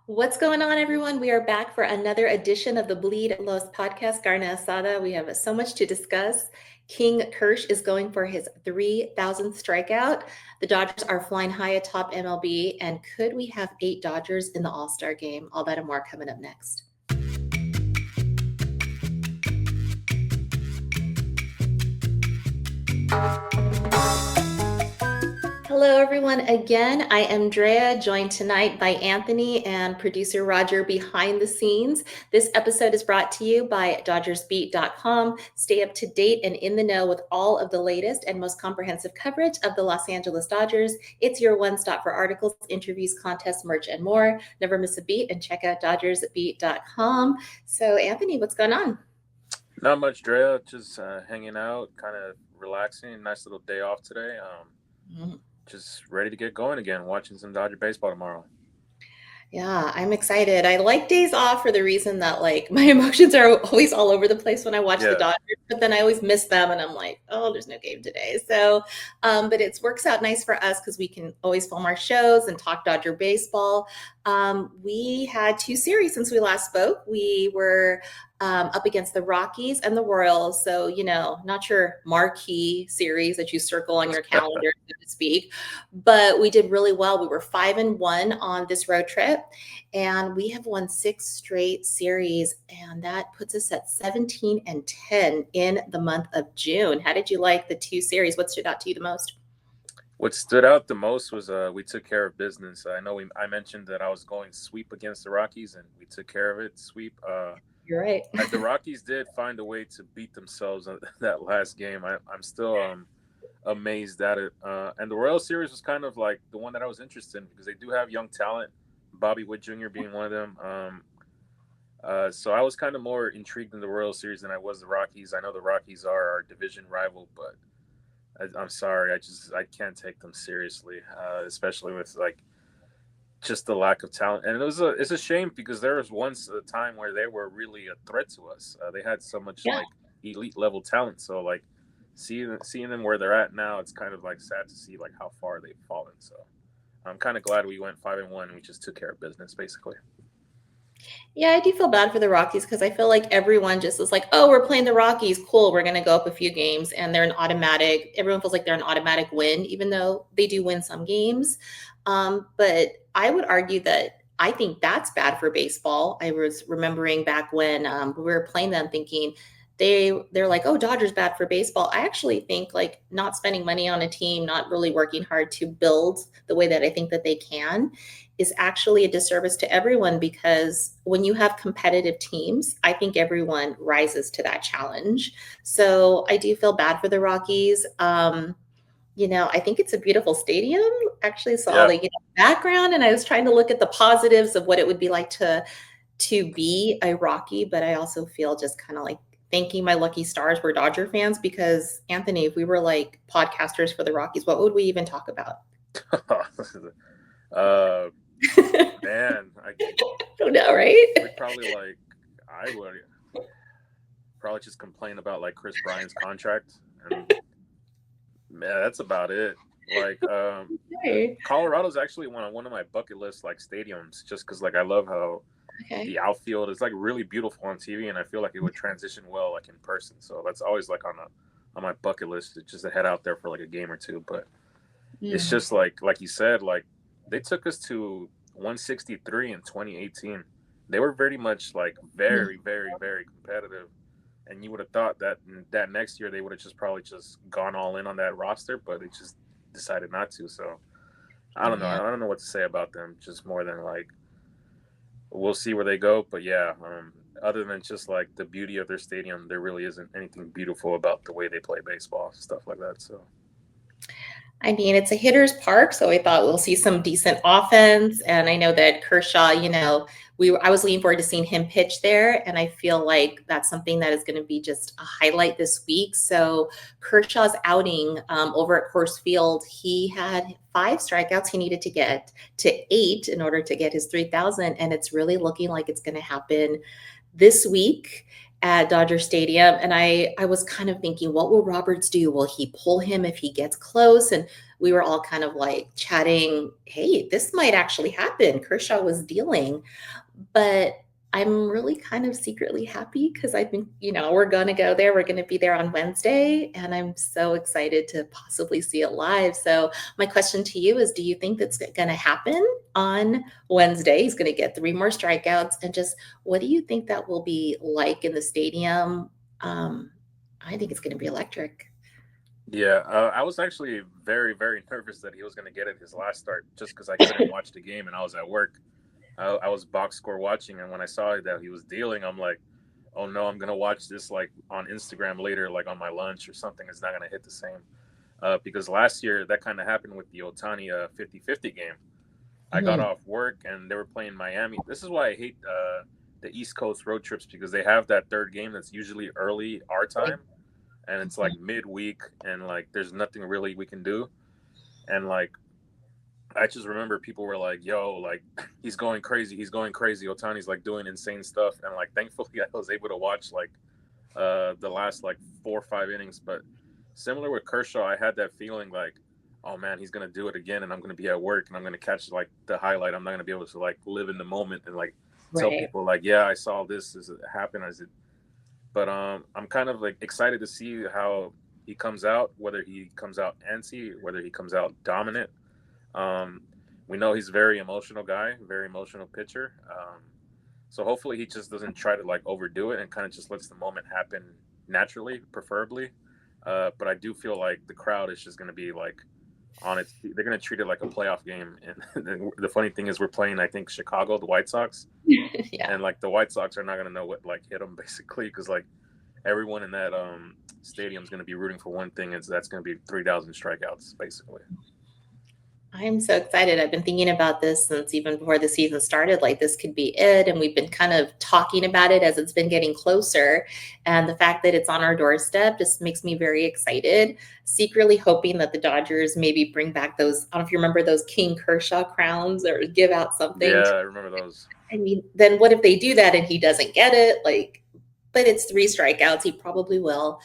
What's going on, everyone? We are back for another edition of the Bleed Los podcast. Carne Asada. We have so much to discuss. King Kirsch is going for his 3,000th strikeout. The Dodgers are flying high atop MLB. And could we have 8 Dodgers in the All-Star game? All that and more coming up next. Hello, everyone. Again, I am Drea, joined tonight by Anthony and producer Roger behind the scenes. This episode is brought to you by DodgersBeat.com. Stay up to date and in the know with all of the latest and most comprehensive coverage of the Los Angeles Dodgers. It's your one stop for articles, interviews, contests, merch, and more. Never miss a beat and check out DodgersBeat.com. So, Anthony, what's going on? Not much, Drea. Just hanging out, kind of relaxing. Nice little day off today. Just ready to get going again. Watching some Dodger baseball tomorrow. Yeah, I'm excited. I like days off for the reason that my emotions are always all over the place when I watch the Dodgers, but then I always miss them and I'm like, oh, there's no game today. So, but it works out nice for us because we can always film our shows and talk Dodger baseball. We had 2 series since we last spoke. We were up against the Rockies and the Royals. So, not your marquee series that you circle on your calendar, so to speak, but we did really well. We were 5-1 on this road trip, and we have won 6 straight series, and that puts us at 17-10 in the month of June. How did you like the 2 series? What stood out to you the most? What stood out the most was we took care of business. I know I mentioned that I was going sweep against the Rockies, and we took care of it. Sweep. You're right. The Rockies did find a way to beat themselves that last game. I'm still amazed at it. And the Royal Series was kind of like the one that I was interested in because they do have young talent, Bobby Witt Jr. being one of them. So I was kind of more intrigued in the Royal Series than I was the Rockies. I know the Rockies are our division rival, but I'm sorry, I can't take them seriously, especially with just the lack of talent. And it's a shame because there was once a time where they were really a threat to us. They had so much elite level talent. So seeing them where they're at now, it's kind of sad to see how far they've fallen. So I'm kind of glad we went 5-1. We just took care of business basically. Yeah, I do feel bad for the Rockies because I feel like everyone just is like, oh, we're playing the Rockies. Cool. We're going to go up a few games. And everyone feels like they're an automatic win, even though they do win some games. But I would argue that I think that's bad for baseball. I was remembering back when we were playing them thinking they're like, oh, Dodgers bad for baseball. I actually think not spending money on a team, not really working hard to build the way that I think that they can is actually a disservice to everyone because when you have competitive teams, I think everyone rises to that challenge. So I do feel bad for the Rockies. I think it's a beautiful stadium. Actually saw the background and I was trying to look at the positives of what it would be like to be a Rocky, but I also feel just kind of thanking my lucky stars we're Dodger fans because Anthony, if we were podcasters for the Rockies, what would we even talk about? Man, I don't know, right? We'd probably I would probably just complain about Chris Bryant's contract, and man, that's about it. Colorado's actually one of my bucket list stadiums, just because I love how the outfield is really beautiful on TV, and I feel like it would transition well in person. So that's always on my bucket list, just to head out there for a game or two. But it's just like you said, they took us to 163 in 2018. They were very much very, very, very competitive. And you would have thought that next year they would have probably gone all in on that roster, but they just decided not to. So I don't know. I don't know what to say about them. Just more than we'll see where they go. But yeah, other than just the beauty of their stadium, there really isn't anything beautiful about the way they play baseball, stuff like that. So. I mean, it's a hitter's park, so I thought we'll see some decent offense. And I know that Kershaw, I was looking forward to seeing him pitch there, and I feel like that's something that is going to be just a highlight this week. So Kershaw's outing over at Coors Field, he had 5 strikeouts. He needed to get to 8 in order to get his 3,000, and it's really looking like it's going to happen this week. at Dodger Stadium. And I was kind of thinking, what will Roberts do? Will he pull him if he gets close? And we were all kind of like chatting, hey, this might actually happen. Kershaw was dealing. But I'm really kind of secretly happy because I think, we're going to go there. We're going to be there on Wednesday. And I'm so excited to possibly see it live. So, my question to you is, do you think that's going to happen on Wednesday? He's going to get 3 more strikeouts. And just what do you think that will be like in the stadium? I think it's going to be electric. Yeah, I was actually very, very nervous that he was going to get it his last start just because I couldn't watch the game and I was at work. I was box score watching, and when I saw that he was dealing, I'm like, oh no, I'm going to watch this like on Instagram later, like on my lunch or something. It's not going to hit the same. Because last year that kind of happened with the Ohtani 50-50 game. I got off work and they were playing Miami. This is why I hate the East Coast road trips, because they have that third game that's usually early our time. And it's like midweek, and like there's nothing really we can do. And like I just remember people were like, yo, like he's going crazy. Otani's like doing insane stuff. And like thankfully I was able to watch like the last like 4 or 5 innings. But similar with Kershaw, I had that feeling like, oh man, he's gonna do it again, and I'm gonna be at work and I'm gonna catch like the highlight. I'm not gonna be able to like live in the moment and like tell people like, yeah, I saw this as it happened as it. But I'm kind of like excited to see how he comes out, whether he comes out antsy, whether he comes out dominant. We know he's a very emotional guy, very emotional pitcher. So hopefully he just doesn't try to like overdo it and kind of just lets the moment happen naturally, preferably. But I do feel like the crowd is just going to be like on its feet. They're going to treat it like a playoff game. And the funny thing is we're playing, I think, Chicago, the White Sox. Yeah. And like the White Sox are not going to know what like hit them basically, because like everyone in that stadium is going to be rooting for one thing, and so that's going to be 3,000 strikeouts basically. I'm so excited. I've been thinking about this since even before the season started. Like, this could be it. And we've been kind of talking about it as it's been getting closer. And the fact that it's on our doorstep just makes me very excited. Secretly hoping that the Dodgers maybe bring back those. I don't know if you remember those King Kershaw crowns, or give out something. Yeah, I remember those. I mean, then what if they do that and he doesn't get it? Like, but it's 3 strikeouts. He probably will.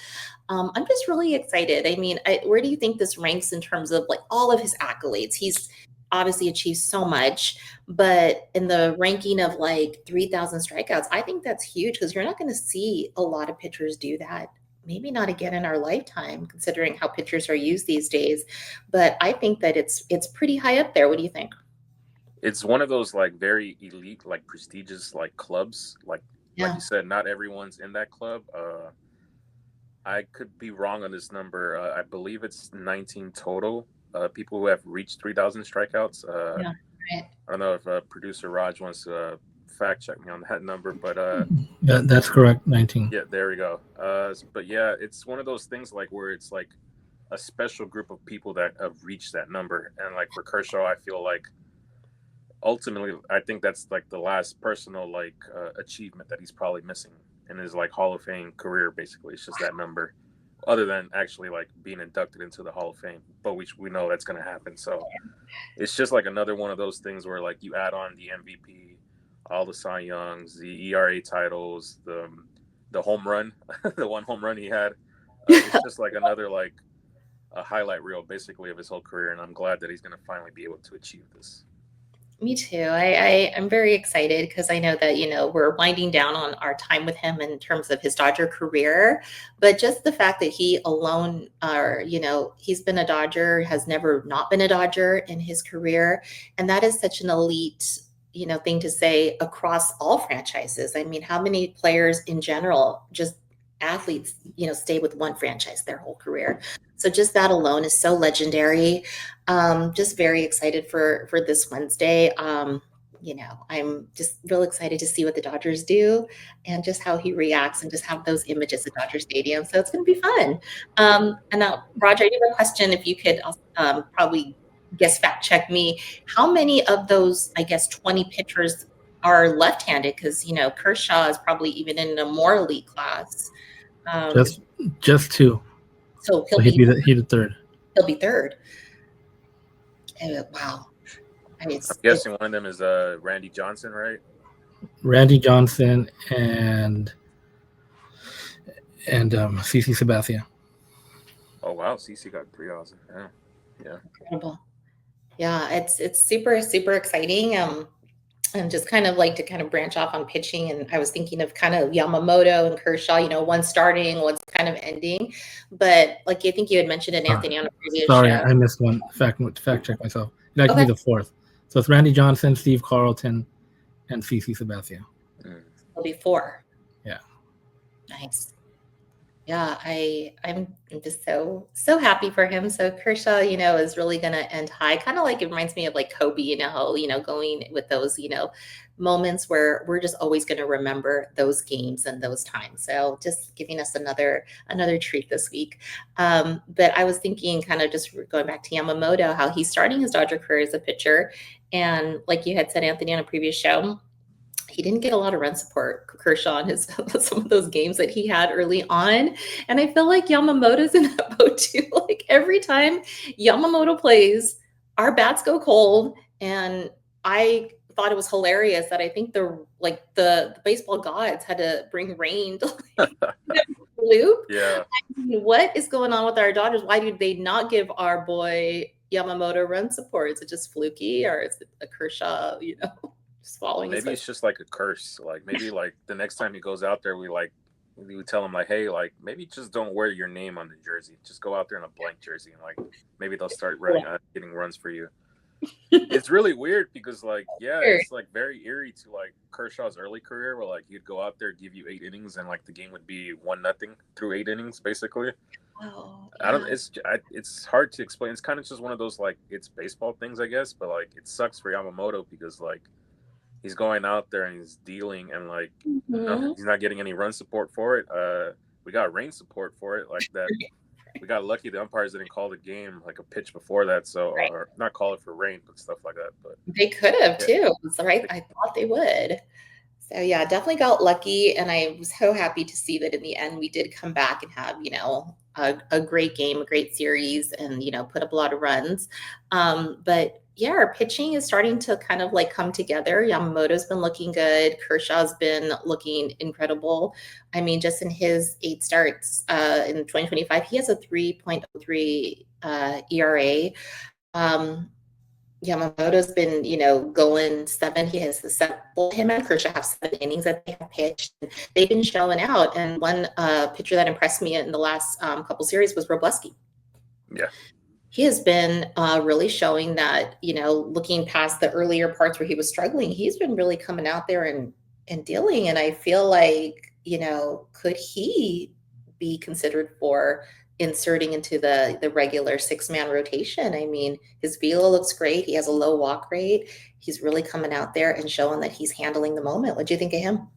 I'm just really excited. I mean, where do you think this ranks in terms of like all of his accolades? He's obviously achieved so much, but in the ranking of like 3,000 strikeouts, I think that's huge, because you're not going to see a lot of pitchers do that. Maybe not again in our lifetime, considering how pitchers are used these days. But I think that it's pretty high up there. What do you think? It's one of those like very elite, like prestigious, like clubs. Like Yeah. you said, not everyone's in that club. I could be wrong on this number. I believe it's 19 total people who have reached 3,000 strikeouts. Yeah. Right. I don't know if producer Raj wants to fact check me on that number, but that's correct, 19. yeah, there we go. But yeah, it's one of those things like where it's like a special group of people that have reached that number. And like for Kershaw, I feel like ultimately, I think that's like the last personal like achievement that he's probably missing in his like Hall of Fame career. Basically, it's just that number, other than actually like being inducted into the Hall of Fame. But we know that's going to happen. So it's just like another one of those things where like you add on the MVP, all the Cy Youngs, the ERA titles, the home run, the one home run he had. It's just like another like a highlight reel basically of his whole career, and I'm glad that he's going to finally be able to achieve this. Me too. I'm very excited because I know that, we're winding down on our time with him in terms of his Dodger career. But just the fact that he alone, he's been a Dodger, has never not been a Dodger in his career. And that is such an elite, thing to say across all franchises. I mean, how many players in general, just athletes, stay with one franchise their whole career? So just that alone is so legendary. Just very excited for this Wednesday. I'm just real excited to see what the Dodgers do and just how he reacts and just have those images at Dodger Stadium. So it's going to be fun. And now, Roger, I do have a question. If you could probably fact check me, how many of those, I guess, 20 pitchers are left-handed? Because, Kershaw is probably even in a more elite class. Just 2. So he'd be the third. He'll be third. Wow. I'm guessing one of them is Randy Johnson, right? Randy Johnson, and and CC Sabathia. Oh wow, CC got 3 outs. Yeah. Incredible. Yeah, it's super exciting. And just kind of like to kind of branch off on pitching. And I was thinking of kind of Yamamoto and Kershaw, one starting, one's kind of ending. But like I think you had mentioned it, Anthony, on a previous Sorry, show. I missed one. Fact check myself. That could be the fourth. So it's Randy Johnson, Steve Carlton, and CC Sabathia. It'll be 4. Yeah. Nice. Yeah, I'm just so happy for him. So Kershaw, is really going to end high. Kind of like it reminds me of like Kobe, going with those, moments where we're just always going to remember those games and those times. So just giving us another treat this week. But I was thinking, kind of just going back to Yamamoto, how he's starting his Dodger career as a pitcher, and like you had said, Anthony, on a previous show, he didn't get a lot of run support, Kershaw, in his some of those games that he had early on. And I feel like Yamamoto's in that boat too. Like every time Yamamoto plays, our bats go cold. And I thought it was hilarious that I think the baseball gods had to bring rain to loop. Yeah. I mean, what is going on with our Dodgers? Why do they not give our boy Yamamoto run support? Is it just fluky, or is it a Kershaw, swallowing? Maybe it's just like a curse. Like maybe like the next time he goes out there, we would tell him like, hey, like maybe just don't wear your name on the jersey. Just go out there in a blank jersey, and like maybe they'll start getting runs for you. It's really weird because like it's like very eerie to like Kershaw's early career, where like he'd go out there, give you 8 innings, and like the game would be 1-0 through 8 innings basically. Oh, yeah. It's hard to explain. It's kind of just one of those like it's baseball things, I guess, but like it sucks for Yamamoto because like he's going out there and he's dealing, and like he's not getting any run support for it. We got rain support for it, like that. We got lucky the umpires didn't call the game like a pitch before that, so or not call it for rain, but stuff like that. But they could have too. That's right. I thought they would. So yeah, definitely got lucky, and I was so happy to see that in the end we did come back and have a great game, a great series, and put up a lot of runs. But yeah, our pitching is starting to kind of like come together. Yamamoto's been looking good. Kershaw's been looking incredible. I mean, just in his 8 starts in 2025, he has a 3.03 ERA. Yamamoto's been, going 7. He has the 7. Him and Kershaw have 7 innings that they have pitched. They've been showing out. And one pitcher that impressed me in the last couple series was Robleski. Yeah. He has been really showing that, looking past the earlier parts where he was struggling, he's been really coming out there and dealing. And I feel like, could he be considered for inserting into the regular 6-man rotation? I mean, his velo looks great. He has a low walk rate. He's really coming out there and showing that he's handling the moment. What do you think of him?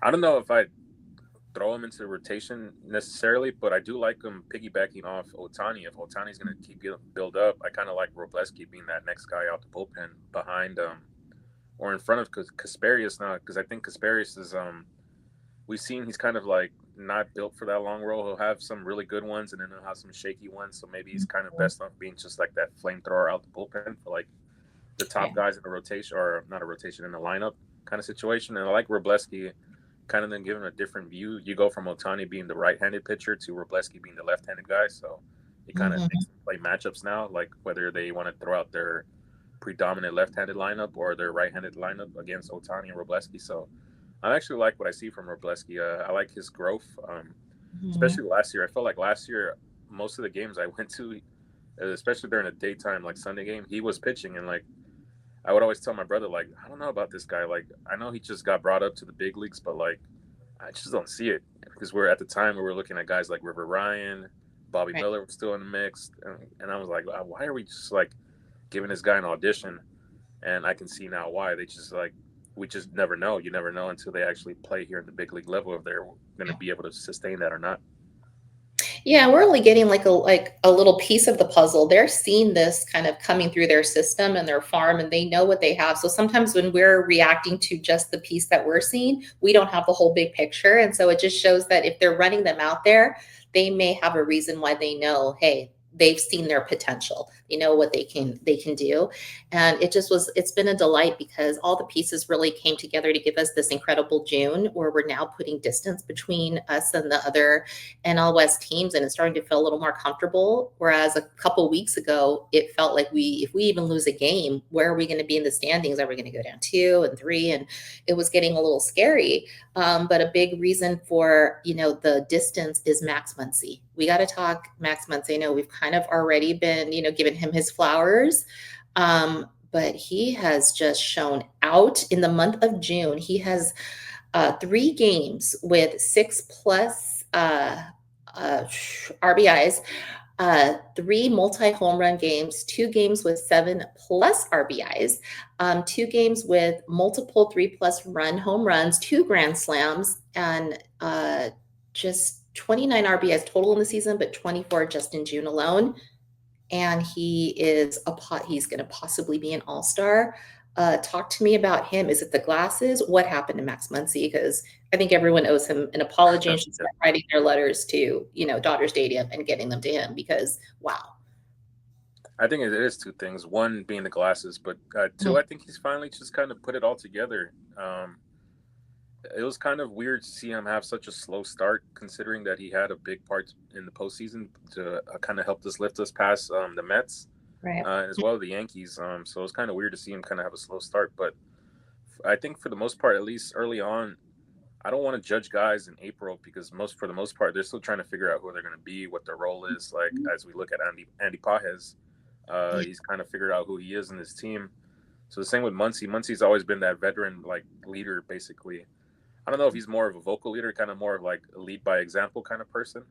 I don't know if I'd throw him into the rotation necessarily, but I do like him piggybacking off Ohtani. If Ohtani's going to keep getting build up, I kind of like Robleski being that next guy out the bullpen behind or in front of Kasperius now, because I think Kasperius is we've seen he's kind of like not built for that long role. He'll have some really good ones, and then he'll have some shaky ones. So maybe he's kind of best off being just like that flamethrower out the bullpen for like the top guys in the rotation, or not a rotation, in the lineup kind of situation. And I like Robleski kind of then giving a different view. You go from Ohtani being the right-handed pitcher to Robleski being the left-handed guy. So it kind of makes them play matchups now, like whether they want to throw out their predominant left-handed lineup or their right-handed lineup against Ohtani and Robleski. So I actually like what I see from Robleski. I like his growth, especially last year. I felt like last year, most of the games I went to, especially during the daytime, like Sunday game, he was pitching. And like, I would always tell my brother, like, I don't know about this guy. Like, I know he just got brought up to the big leagues, but like, I just don't see it. Because we're at the time we were looking at guys like River Ryan, Bobby Miller was still in the mix. And I was like, why are we just like giving this guy an audition? And I can see now why. They just like, we just never know. You never know until they actually play here at the big league level if they're going to be able to sustain that or not. Yeah, we're only getting like a little piece of the puzzle. They're seeing this kind of coming through their system and their farm, and they know what they have. So sometimes when we're reacting to just the piece that we're seeing, we don't have the whole big picture. And so it just shows that if they're running them out there, they may have a reason why they know, hey, they've seen their potential. They know what they can do. And it's been a delight because all the pieces really came together to give us this incredible June where we're now putting distance between us and the other NL West teams, and it's starting to feel a little more comfortable. Whereas a couple weeks ago, it felt like if we even lose a game, where are we going to be in the standings? Are we going to go down 2 and 3? And it was getting a little scary. But a big reason for, the distance is Max Muncy. We got to talk Max Muncy. I know we've kind of already been, giving him his flowers. But he has just shown out in the month of June. He has 3 games with 6+ RBIs, 3 multi-home run games, 2 games with 7+ RBIs, 2 games with multiple 3+ run home runs, 2 grand slams, and just 29 RBIs total in the season, but 24 just in June alone. And he's going to possibly be an all-star. Talk to me about him. Is it the glasses? What happened to Max Muncy? Because I think everyone owes him an apology and should start writing their letters to, Dodger Stadium and getting them to him because, wow. I think it is 2 things. one being the glasses, but 2, I think he's finally just kind of put it all together. It was kind of weird to see him have such a slow start, considering that he had a big part in the postseason to kind of help us lift us past the Mets, right, as well as the Yankees. So it's kind of weird to see him kind of have a slow start. But I think for the most part, at least early on, I don't want to judge guys in April because for the most part, they're still trying to figure out who they're going to be, what their role is. Like as we look at Andy Pages, he's kind of figured out who he is in his team. So the same with Muncy. Muncy's always been that veteran like leader, basically. I don't know if he's more of a vocal leader, kind of more of like a lead by example kind of person.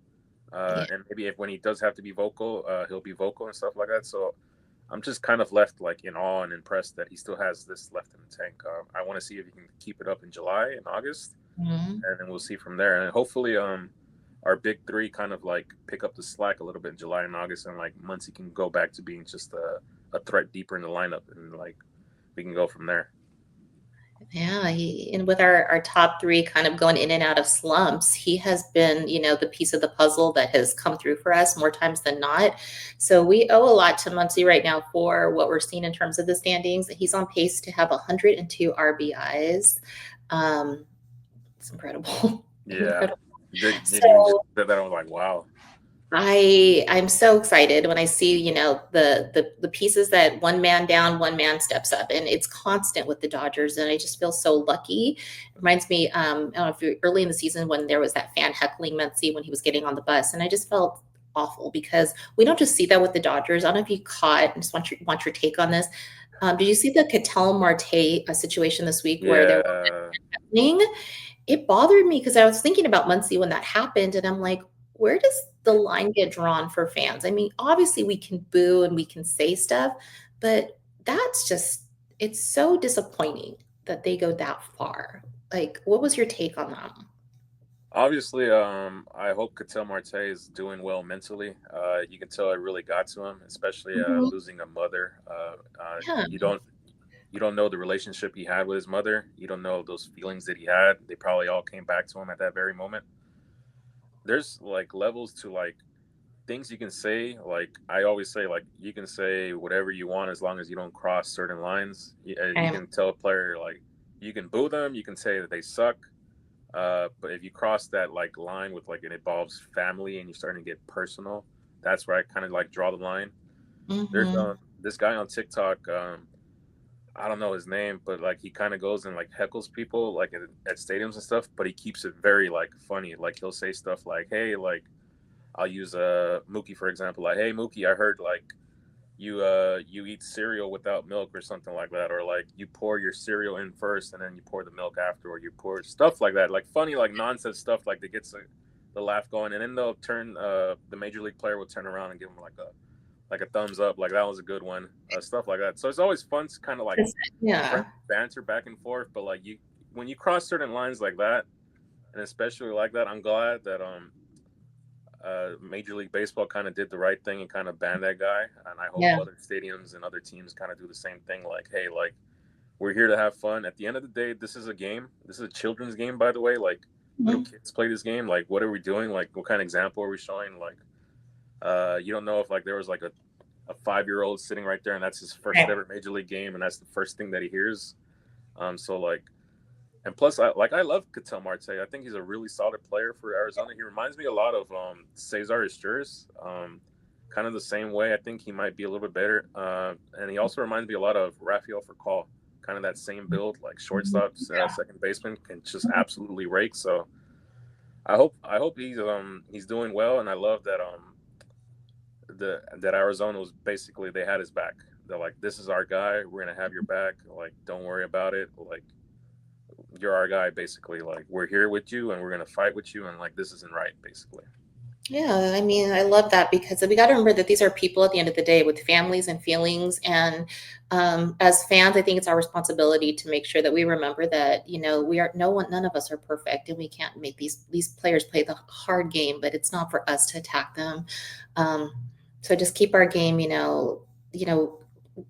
And maybe when he does have to be vocal, he'll be vocal and stuff like that. So I'm just kind of left like in awe and impressed that he still has this left in the tank. I want to see if he can keep it up in July and August, and then we'll see from there. And hopefully our big 3 kind of like pick up the slack a little bit in July and August, and like Muncy can go back to being just a threat deeper in the lineup, and like we can go from there. Yeah, and with our top 3 kind of going in and out of slumps, he has been, the piece of the puzzle that has come through for us more times than not. So we owe a lot to Muncy right now for what we're seeing in terms of the standings. He's on pace to have 102 RBIs. It's incredible. Yeah. Incredible. So, that I was like, wow. I'm so excited when I see, the pieces that one man down, one man steps up, and it's constant with the Dodgers. And I just feel so lucky. It reminds me, I don't know if you're early in the season when there was that fan heckling Muncy when he was getting on the bus. And I just felt awful because we don't just see that with the Dodgers. I don't know if you caught, I just want your take on this. Did you see the Ketel Marte situation this week where they were heckling? It bothered me because I was thinking about Muncy when that happened. And I'm like, where does the line get drawn for fans? I mean, obviously we can boo and we can say stuff, but it's so disappointing that they go that far. Like, what was your take on that? Obviously, I hope Ketel Marte is doing well mentally. You can tell it really got to him, especially losing a mother. You don't know the relationship he had with his mother. You don't know those feelings that he had. They probably all came back to him at that very moment. There's like levels to like things you can say. Like I always say, like you can say whatever you want as long as you don't cross certain lines. You can tell a player like you can boo them, you can say that they suck, but if you cross that like line with like it involves family and you're starting to get personal, that's where I kind of like draw the line. There's this guy on TikTok. I don't know his name, but like he kind of goes and like heckles people like at stadiums and stuff, but he keeps it very like funny. Like he'll say stuff like, "Hey, like I'll use Mookie for example. Like, hey Mookie, I heard like you eat cereal without milk or something like that, or like you pour your cereal in first and then you pour the milk after, or you pour stuff like that, like funny like nonsense stuff like that gets the laugh going, and then they'll turn the major league player will turn around and give him like a thumbs up, like that was a good one, stuff like that. So it's always fun to kind of like banter back and forth, but like when you cross certain lines like that, and especially like that, I'm glad that Major League Baseball kind of did the right thing and kind of banned that guy, and I hope other stadiums and other teams kind of do the same thing. Like, hey, like we're here to have fun. At the end of the day, this is a game. This is a children's game, by the way. Like little kids play this game. Like, what are we doing? Like, what kind of example are we showing? Like, You don't know if like there was like a 5-year-old sitting right there and that's his first ever major league game and that's the first thing that he hears. So like, and plus I love Ketel Marte. I think he's a really solid player for Arizona. He reminds me a lot of Cesar Izturis, kind of the same way. I think he might be a little bit better, and he also reminds me a lot of Rafael Furcal, kind of that same build, like shortstop, second baseman, can just absolutely rake. So I hope he's doing well, and I love that that Arizona was basically, they had his back. They're like, this is our guy. We're gonna have your back. Like, don't worry about it. Like, you're our guy, basically. Like, we're here with you, and we're gonna fight with you. And like, this isn't right, basically. Yeah, I mean, I love that because we got to remember that these are people at the end of the day with families and feelings. And as fans, I think it's our responsibility to make sure that we remember that, you know, none of us are perfect, and we can't make these players play the hard game, but it's not for us to attack them. So just keep our game,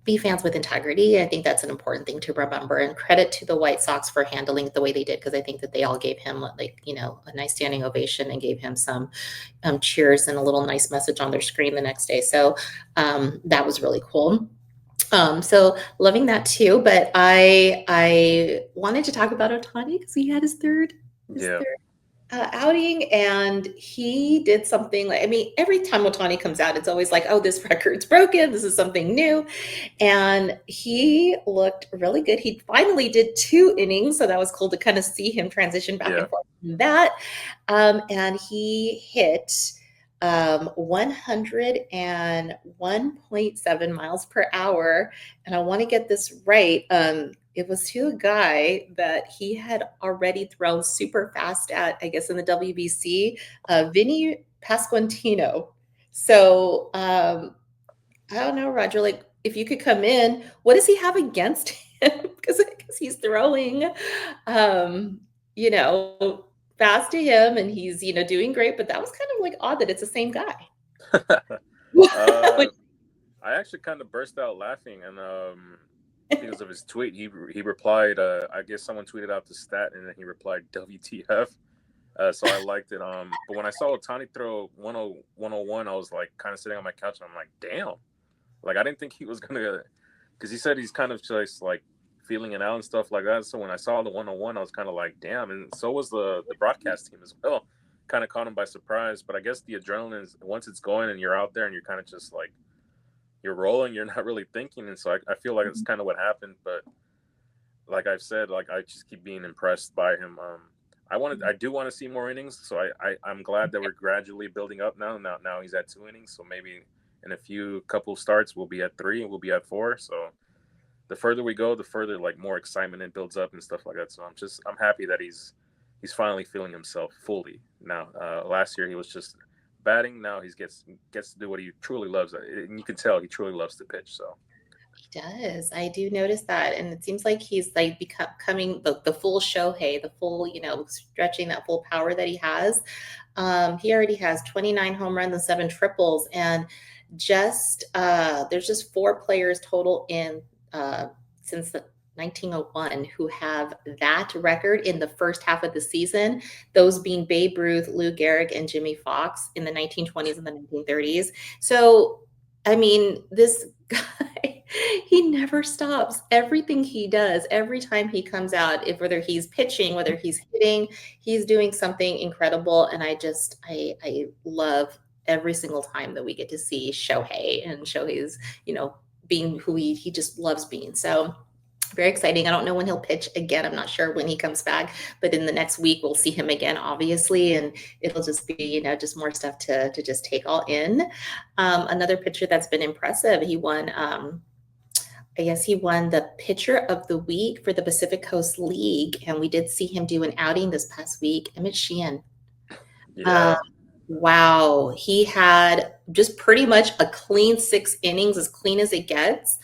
be fans with integrity. I think that's an important thing to remember. And credit to the White Sox for handling it the way they did, because I think that they all gave him a nice standing ovation and gave him some cheers and a little nice message on their screen the next day. So that was really cool. So loving that too. But I wanted to talk about Ohtani because he had his third outing, and he did something like, I mean, every time Ohtani comes out, it's always like, oh, this record's broken. This is something new. And he looked really good. He finally did 2 innings. So that was cool to kind of see him transition back and forth from that. And he hit 101.7 miles per hour. And I want to get this right. It was to a guy that he had already thrown super fast at, I guess, in the WBC, Vinny Pasquantino. So I don't know, Roger, like if you could come in, what does he have against him? Because he's throwing, fast to him, and he's, doing great. But that was kind of like odd that it's the same guy. I actually kind of burst out laughing, and because of his tweet, he replied. I guess someone tweeted out the stat, and then he replied WTF. So I liked it. But when I saw Ohtani throw 101, I was like kind of sitting on my couch, and I'm like, damn. Like, I didn't think he was gonna, because he said he's kind of just like feeling it out and stuff like that. So when I saw the 101, I was kind of like, damn. And so was the broadcast team as well. Kind of caught him by surprise. But I guess the adrenaline is, once it's going and you're out there and you're kind of just like, you're rolling, you're not really thinking. And so I feel like it's kind of what happened. But like I've said, like, I just keep being impressed by him. I do want to see more innings. So I'm glad that we're gradually building up now. Now he's at 2 innings. So maybe in a couple starts, we'll be at 3 and we'll be at 4. So the further we go, the further like more excitement it builds up and stuff like that. So I'm happy that he's finally feeling himself fully now. Last year he was just batting. Now he gets to do what he truly loves, and you can tell he truly loves to pitch. So he does. I do notice that, and it seems like he's like becoming the full Shohei, the full, stretching that full power that he has. He already has 29 home runs and 7 triples, and there's just 4 players total in since the 1901 who have that record in the first half of the season, those being Babe Ruth, Lou Gehrig, and Jimmy Fox in the 1920s and the 1930s. So, I mean, this guy, he never stops. Everything he does, every time he comes out, whether he's pitching, whether he's hitting, he's doing something incredible. And I love every single time that we get to see Shohei, and Shohei's, being who he just loves being. So very exciting. I don't know when he'll pitch again. I'm not sure when he comes back, but in the next week we'll see him again, obviously, and it'll just be, just more stuff to just take all in. Another pitcher that's been impressive. He won, he won the pitcher of the week for the Pacific Coast League, and we did see him do an outing this past week. Emmett Sheehan. yeah. Wow. He had just pretty much a clean 6 innings, as clean as it gets,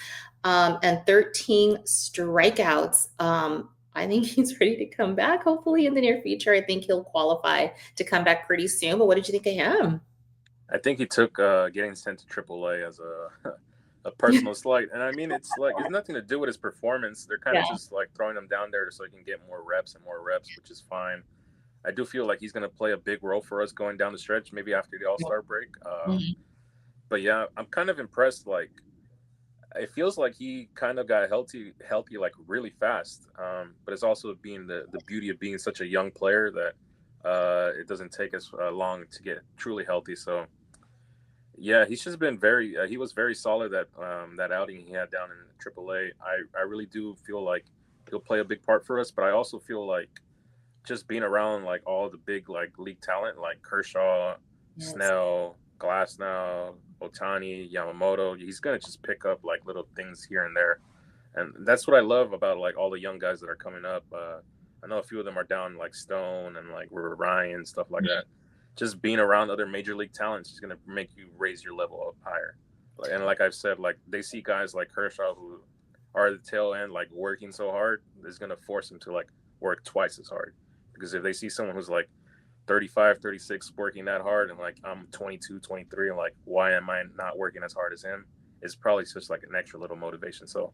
and 13 strikeouts. I think he's ready to come back, hopefully in the near future. I think he'll qualify to come back pretty soon. But what did you think of him? I think he took getting sent to AAA as a personal slight. And I mean, it's nothing to do with his performance. They're kind of just like throwing him down there so he can get more reps, which is fine. I do feel like he's going to play a big role for us going down the stretch, maybe after the All-Star break. But yeah, I'm kind of impressed. Like, it feels like he kind of got healthy like really fast. But it's also being the beauty of being such a young player that it doesn't take us long to get truly healthy. So yeah, he's just been very. He was very solid that outing he had down in AAA. I really do feel like he'll play a big part for us. But I also feel like just being around like all the big like league talent like Kershaw, Yes. Snell, Glasnow, Otani, Yamamoto, he's gonna just pick up like little things here and there, and that's what I love about like all the young guys that are coming up. I know a few of them are down like Stone and like Ryan, stuff like that. Just being around other major league talents is gonna make you raise your level up higher. And like I've said, like they see guys like Kershaw who are at the tail end like working so hard, is gonna force them to like work twice as hard. Because if they see someone who's like 35, 36 working that hard and like I'm 22, 23 and like why am I not working as hard as him? It's probably just like an extra little motivation. So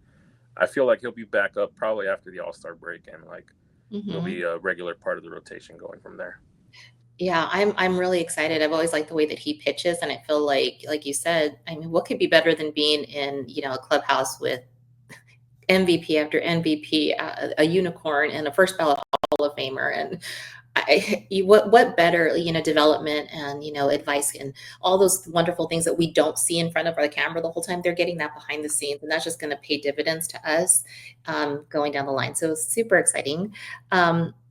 I feel like he'll be back up probably after the All-Star break and like he'll Hmm. be a regular part of the rotation going from there. Yeah, I'm really excited. I've always liked the way that he pitches, and I feel like you said, I mean, what could be better than being in, a clubhouse with MVP after MVP, a unicorn, and a first ballot Hall of Famer, and what better, development and advice and all those wonderful things that we don't see in front of our camera the whole time. They're getting that behind the scenes, and that's just going to pay dividends to us going down the line. So it's super exciting.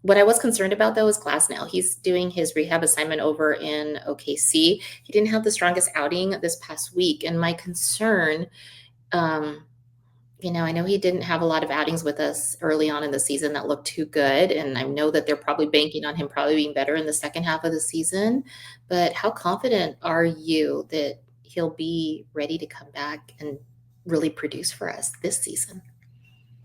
What I was concerned about though is Glass now. He's doing his rehab assignment over in OKC. He didn't have the strongest outing this past week, and my concern. Um, I know he didn't have a lot of outings with us early on in the season that looked too good, and I know that they're probably banking on him probably being better in the second half of the season. But how confident are you that he'll be ready to come back and really produce for us this season?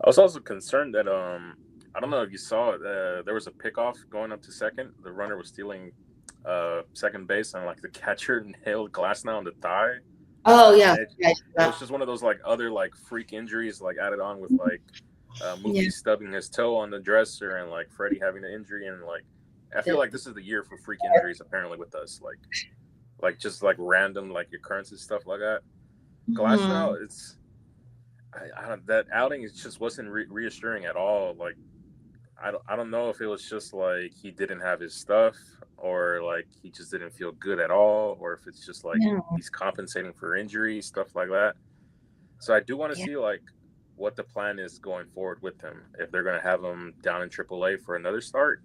I was also concerned that I don't know if you saw it. There was a pickoff going up to second. The runner was stealing second base, and like the catcher nailed Glasnow on the thigh. Oh yeah, And yeah, it was just one of those like other like freak injuries like added on with like yeah, Mookie stubbing his toe on the dresser and like Freddie having an injury and like I feel yeah. like this is the year for freak injuries apparently with us like just like random like occurrences stuff like that. Glass now Mhm. it's I don't that outing is just wasn't reassuring at all. Like I don't know if it was just like he didn't have his stuff or like he just didn't feel good at all or if it's just like Yeah, he's compensating for injury stuff like that. So I do want to yeah. see like what the plan is going forward with him. If they're going to have him down in AAA for another start,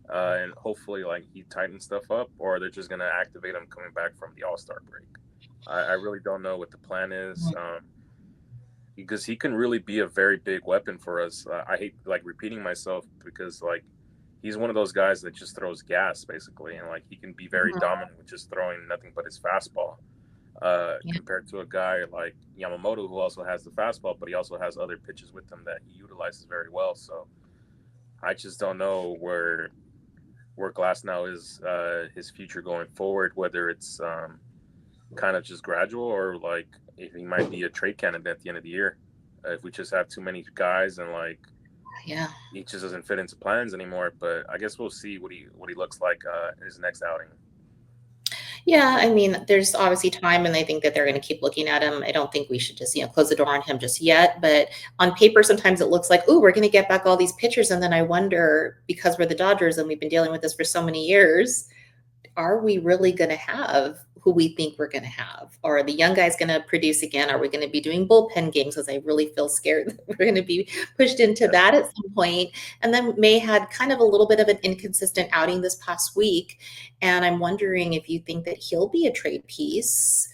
and hopefully like he tightens stuff up, or they're just going to activate him coming back from the All Star break. I really don't know what the plan is because he can really be a very big weapon for us. I hate like repeating myself because like he's one of those guys that just throws gas basically, and like he can be very Mhm. dominant with just throwing nothing but his fastball Yeah. compared to a guy like Yamamoto, who also has the fastball, but he also has other pitches with him that he utilizes very well. So I just don't know where Glass now is his future going forward, whether it's kind of just gradual or like if he might be a trade candidate at the end of the year. If we just have too many guys and like Yeah. he just doesn't fit into plans anymore, but I guess we'll see what he looks like in his next outing. Yeah, I mean, there's obviously time, and I think that they're going to keep looking at him. I don't think we should just, close the door on him just yet. But on paper, sometimes it looks like, oh, we're going to get back all these pitchers, and then I wonder, because we're the Dodgers and we've been dealing with this for so many years, are we really going to have who we think we're going to have? Or are the young guys going to produce again? Are we going to be doing bullpen games? Because I really feel scared that we're going to be pushed into Yeah. that at some point. And then May had kind of a little bit of an inconsistent outing this past week. And I'm wondering if you think that he'll be a trade piece.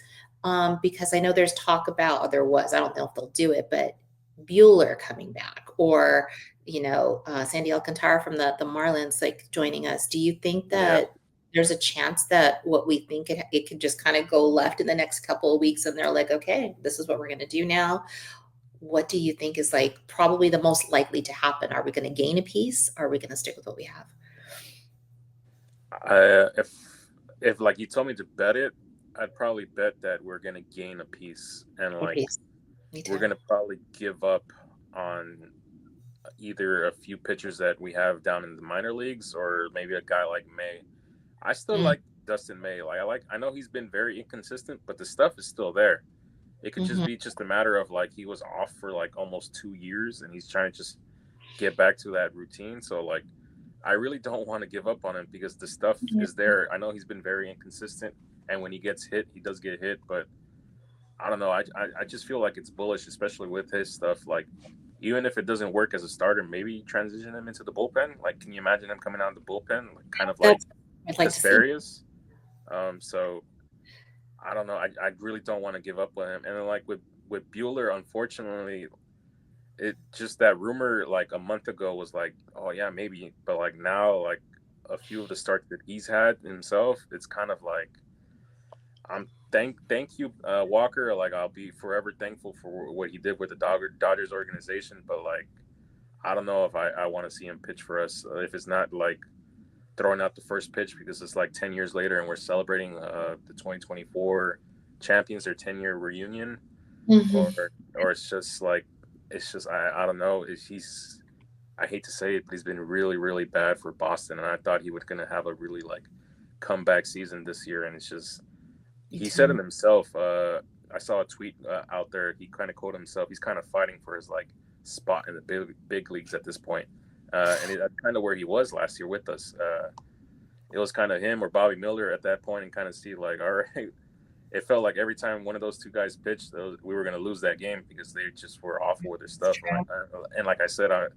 Because I know there's talk about, or there was, I don't know if they'll do it, but Bueller coming back, or Sandy Alcantara from the Marlins like joining us. Do you think Yeah. that there's a chance that what we think it could just kind of go left in the next couple of weeks, and they're like, okay, this is what we're going to do now? What do you think is like probably the most likely to happen? Are we going to gain a piece? Or are we going to stick with what we have? If like you told me to bet it, I'd probably bet that we're gonna gain a piece and A like piece. Me we're too. gonna probably give up on either a few pitchers that we have down in the minor leagues or maybe a guy like May. I still Mm, like Dustin May. I know he's been very inconsistent, but the stuff is still there. It could just Mhm. be just a matter of like he was off for like almost 2 years, and he's trying to just get back to that routine. So like, I really don't want to give up on him because the stuff is there. I know he's been very inconsistent, and when he gets hit, he does get hit. But I don't know. I just feel like it's bullish, especially with his stuff. Like, even if it doesn't work as a starter, maybe transition him into the bullpen. Like, can you imagine him coming out of the bullpen, like kind of like That's what I'd like to see. Casparius? So I don't know. I really don't want to give up on him. And then like with Bueller, unfortunately, it just that rumor like a month ago was like, oh yeah, maybe, but like now, like a few of the starts that he's had himself, it's kind of like I'm thank you, Walker. Like I'll be forever thankful for what he did with the Dodgers organization, but like I don't know if I want to see him pitch for us if it's not like throwing out the first pitch because it's like 10 years later and we're celebrating the 2024 champions, their 10-year reunion, Mhm. or it's just like I don't know. I hate to say it, but he's been really really bad for Boston, and I thought he was gonna have a really like comeback season this year, and it's just Me he said it too. himself. I saw a tweet out there. He kind of quoted himself. He's kind of fighting for his like spot in the big leagues at this point, that's kind of where he was last year with us. It was kind of him or Bobby Miller at that point, and kind of see like, all right, it felt like every time one of those two guys pitched, we were going to lose that game because they just were awful with their stuff. And like I said, I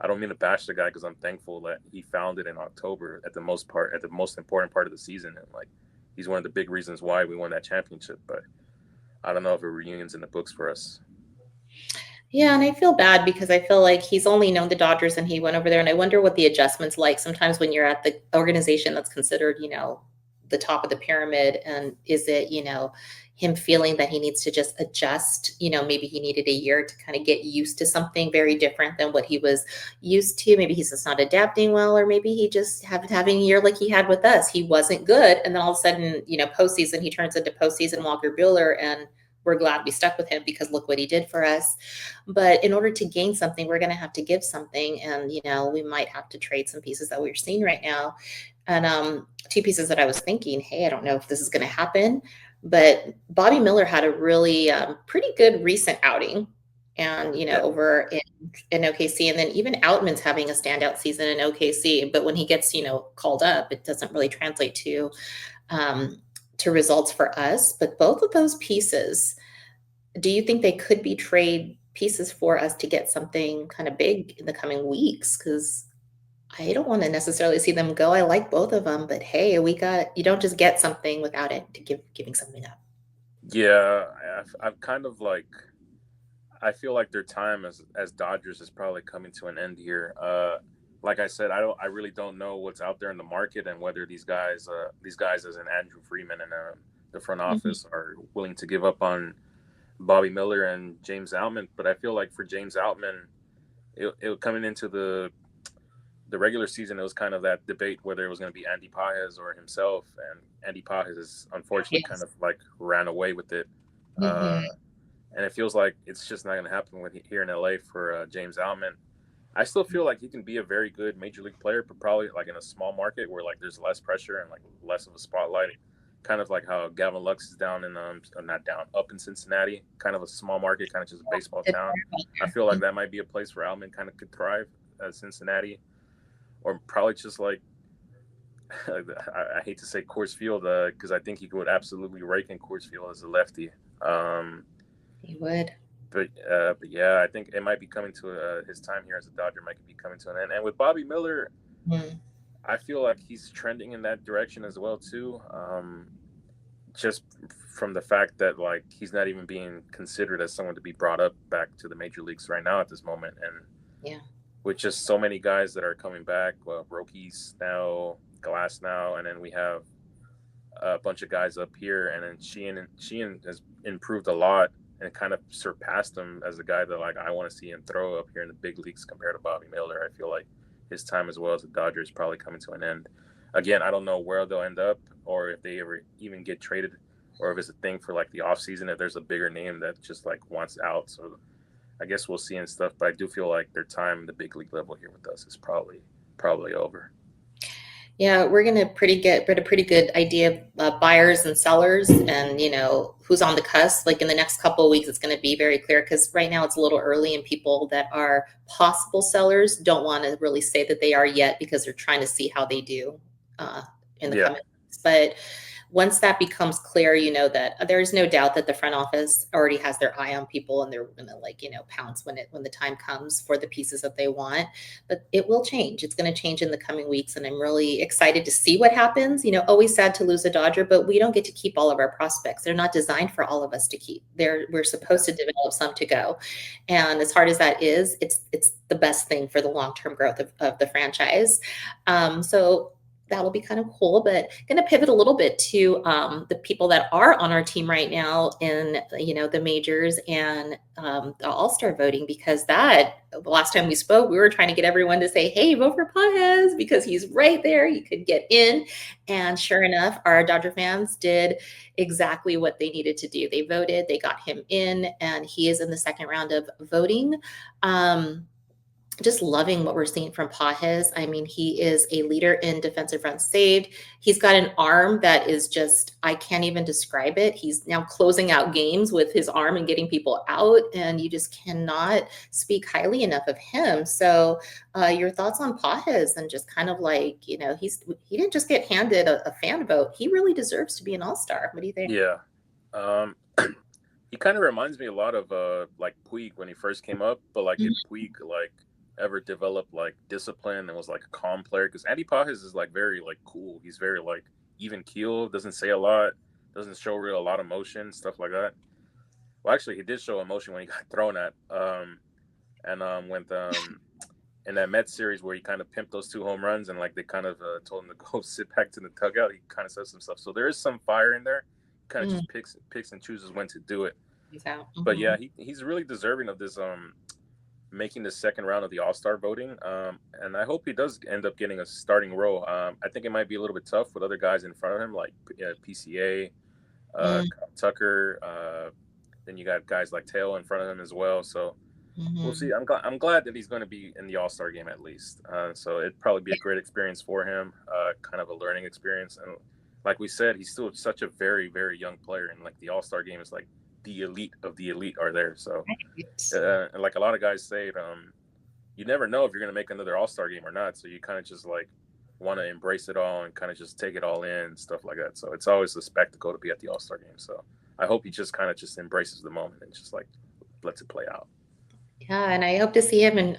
don't mean to bash the guy because I'm thankful that he found it in October at the most important part of the season, and like he's one of the big reasons why we won that championship. But I don't know if a reunion's in the books for us. Yeah, and I feel bad because I feel like he's only known the Dodgers and he went over there, and I wonder what the adjustment's like sometimes when you're at the organization that's considered, the top of the pyramid, and is it, him feeling that he needs to just adjust, maybe he needed a year to kind of get used to something very different than what he was used to. Maybe he's just not adapting well, or maybe he just having a year like he had with us. He wasn't good, and then all of a sudden, postseason, he turns into postseason Walker Bueller, and we're glad we stuck with him because look what he did for us. But in order to gain something, we're going to have to give something. And, we might have to trade some pieces that we're seeing right now. And two pieces that I was thinking, hey, I don't know if this is going to happen, but Bobby Miller had a really pretty good recent outing. And, Yeah, over in OKC. And then even Outman's having a standout season in OKC. But when he gets, called up, it doesn't really translate um, to results for us. But both of those pieces, do you think they could be trade pieces for us to get something kind of big in the coming weeks? Because I don't want to necessarily see them go. I like both of them, but hey, you don't just get something without it to giving something up. yeah. I've kind of like I feel like their time as Dodgers is probably coming to an end here. Like I said, I really don't know what's out there in the market and whether these guys as in Andrew Freeman and the front Mhm. office are willing to give up on Bobby Miller and James Outman. But I feel like for James Outman, it coming into the regular season, it was kind of that debate whether it was going to be Andy Pajes or himself, and Andy Pajes is unfortunately kind Yes. of like ran away with it. Uh, Hmm. and it feels like it's just not going to happen here in LA for James Outman. I still feel like he can be a very good major league player, but probably like in a small market where like there's less pressure and like less of a spotlight. Kind of like how Gavin Lux is down in not down up in Cincinnati, kind of a small market, kind of just a baseball town. I feel like that might be a place where Outman kind of could thrive at Cincinnati, or probably just like I hate to say Coors Field because I think he would absolutely rake in Coors Field as a lefty. Um, He would. but yeah, I think it might be coming to his time here as a Dodger might be coming to an end. And with Bobby Miller, Mm. I feel like he's trending in that direction as well too. Just from the fact that like he's not even being considered as someone to be brought up back to the major leagues right now at this moment, and Yeah. with just so many guys that are coming back, Rockies now, Glass now, and then we have a bunch of guys up here, and then Sheehan has improved a lot and kind of surpassed him as a guy that like I want to see him throw up here in the big leagues compared to Bobby Miller. I feel like his time as well as the Dodgers is probably coming to an end. Again, I don't know where they'll end up or if they ever even get traded or if it's a thing for like the offseason, if there's a bigger name that just like wants out. So I guess we'll see and stuff, but I do feel like their time in the big league level here with us is probably over. Yeah, we're gonna get a pretty good idea of buyers and sellers, and who's on the cusp. Like in the next couple of weeks, it's going to be very clear because right now it's a little early, and people that are possible sellers don't want to really say that they are yet because they're trying to see how they do in the Yeah, coming weeks. But once that becomes clear, that there's no doubt that the front office already has their eye on people, and they're gonna pounce when the time comes for the pieces that they want. But it will change. It's going to change in the coming weeks, and I'm really excited to see what happens. Always sad to lose a Dodger, but we don't get to keep all of our prospects. They're not designed for all of us to keep. We're supposed to develop some to go, and as hard as that is, it's the best thing for the long term growth of the franchise. So that'll be kind of cool. But going to pivot a little bit to the people that are on our team right now in the majors and the All-Star voting, because the last time we spoke, we were trying to get everyone to say, hey, vote for Paez because he's right there. You could get in. And sure enough, our Dodger fans did exactly what they needed to do. They voted, they got him in, and he is in the second round of voting. Just loving what we're seeing from Pajes. I mean, he is a leader in defensive runs saved. He's got an arm that is just, I can't even describe it. He's now closing out games with his arm and getting people out, and you just cannot speak highly enough of him. So your thoughts on Pajes, and just kind of like, he didn't just get handed a fan vote. He really deserves to be an all-star. What do you think? yeah. He kind of reminds me a lot of like Puig when he first came up, but like if Puig like ever developed like discipline and was like a calm player, because Andy Pajes is like very like cool. He's very like even keel, doesn't say a lot, doesn't show a lot of emotion, stuff like that. Well, actually, he did show emotion when he got thrown at, and with in that Mets series where he kind of pimped those 2 home runs, and like they kind of told him to go sit back to the dugout. He kind of said some stuff, so there is some fire in there. Kind of just picks and chooses when to do it. But yeah, he's really deserving of this making the second round of the All-Star voting, and I hope he does end up getting a starting role. I think it might be a little bit tough with other guys in front of him, like PCA, Tucker. Then you got guys like Tail in front of him as well. So we'll see. I'm glad that he's going to be in the All-Star game at least. So it'd probably be a great experience for him, kind of a learning experience. And like we said, he's still such a very, very young player, and like the All-Star game is like the elite of the elite are there. So and like a lot of guys say, you never know if you're going to make another All-Star game or not. So you kind of just like want to embrace it all and kind of just take it all in, stuff like that. So it's always a spectacle to be at the All-Star game. So I hope he just kind of just embraces the moment and just like lets it play out. Yeah, and I hope to see him in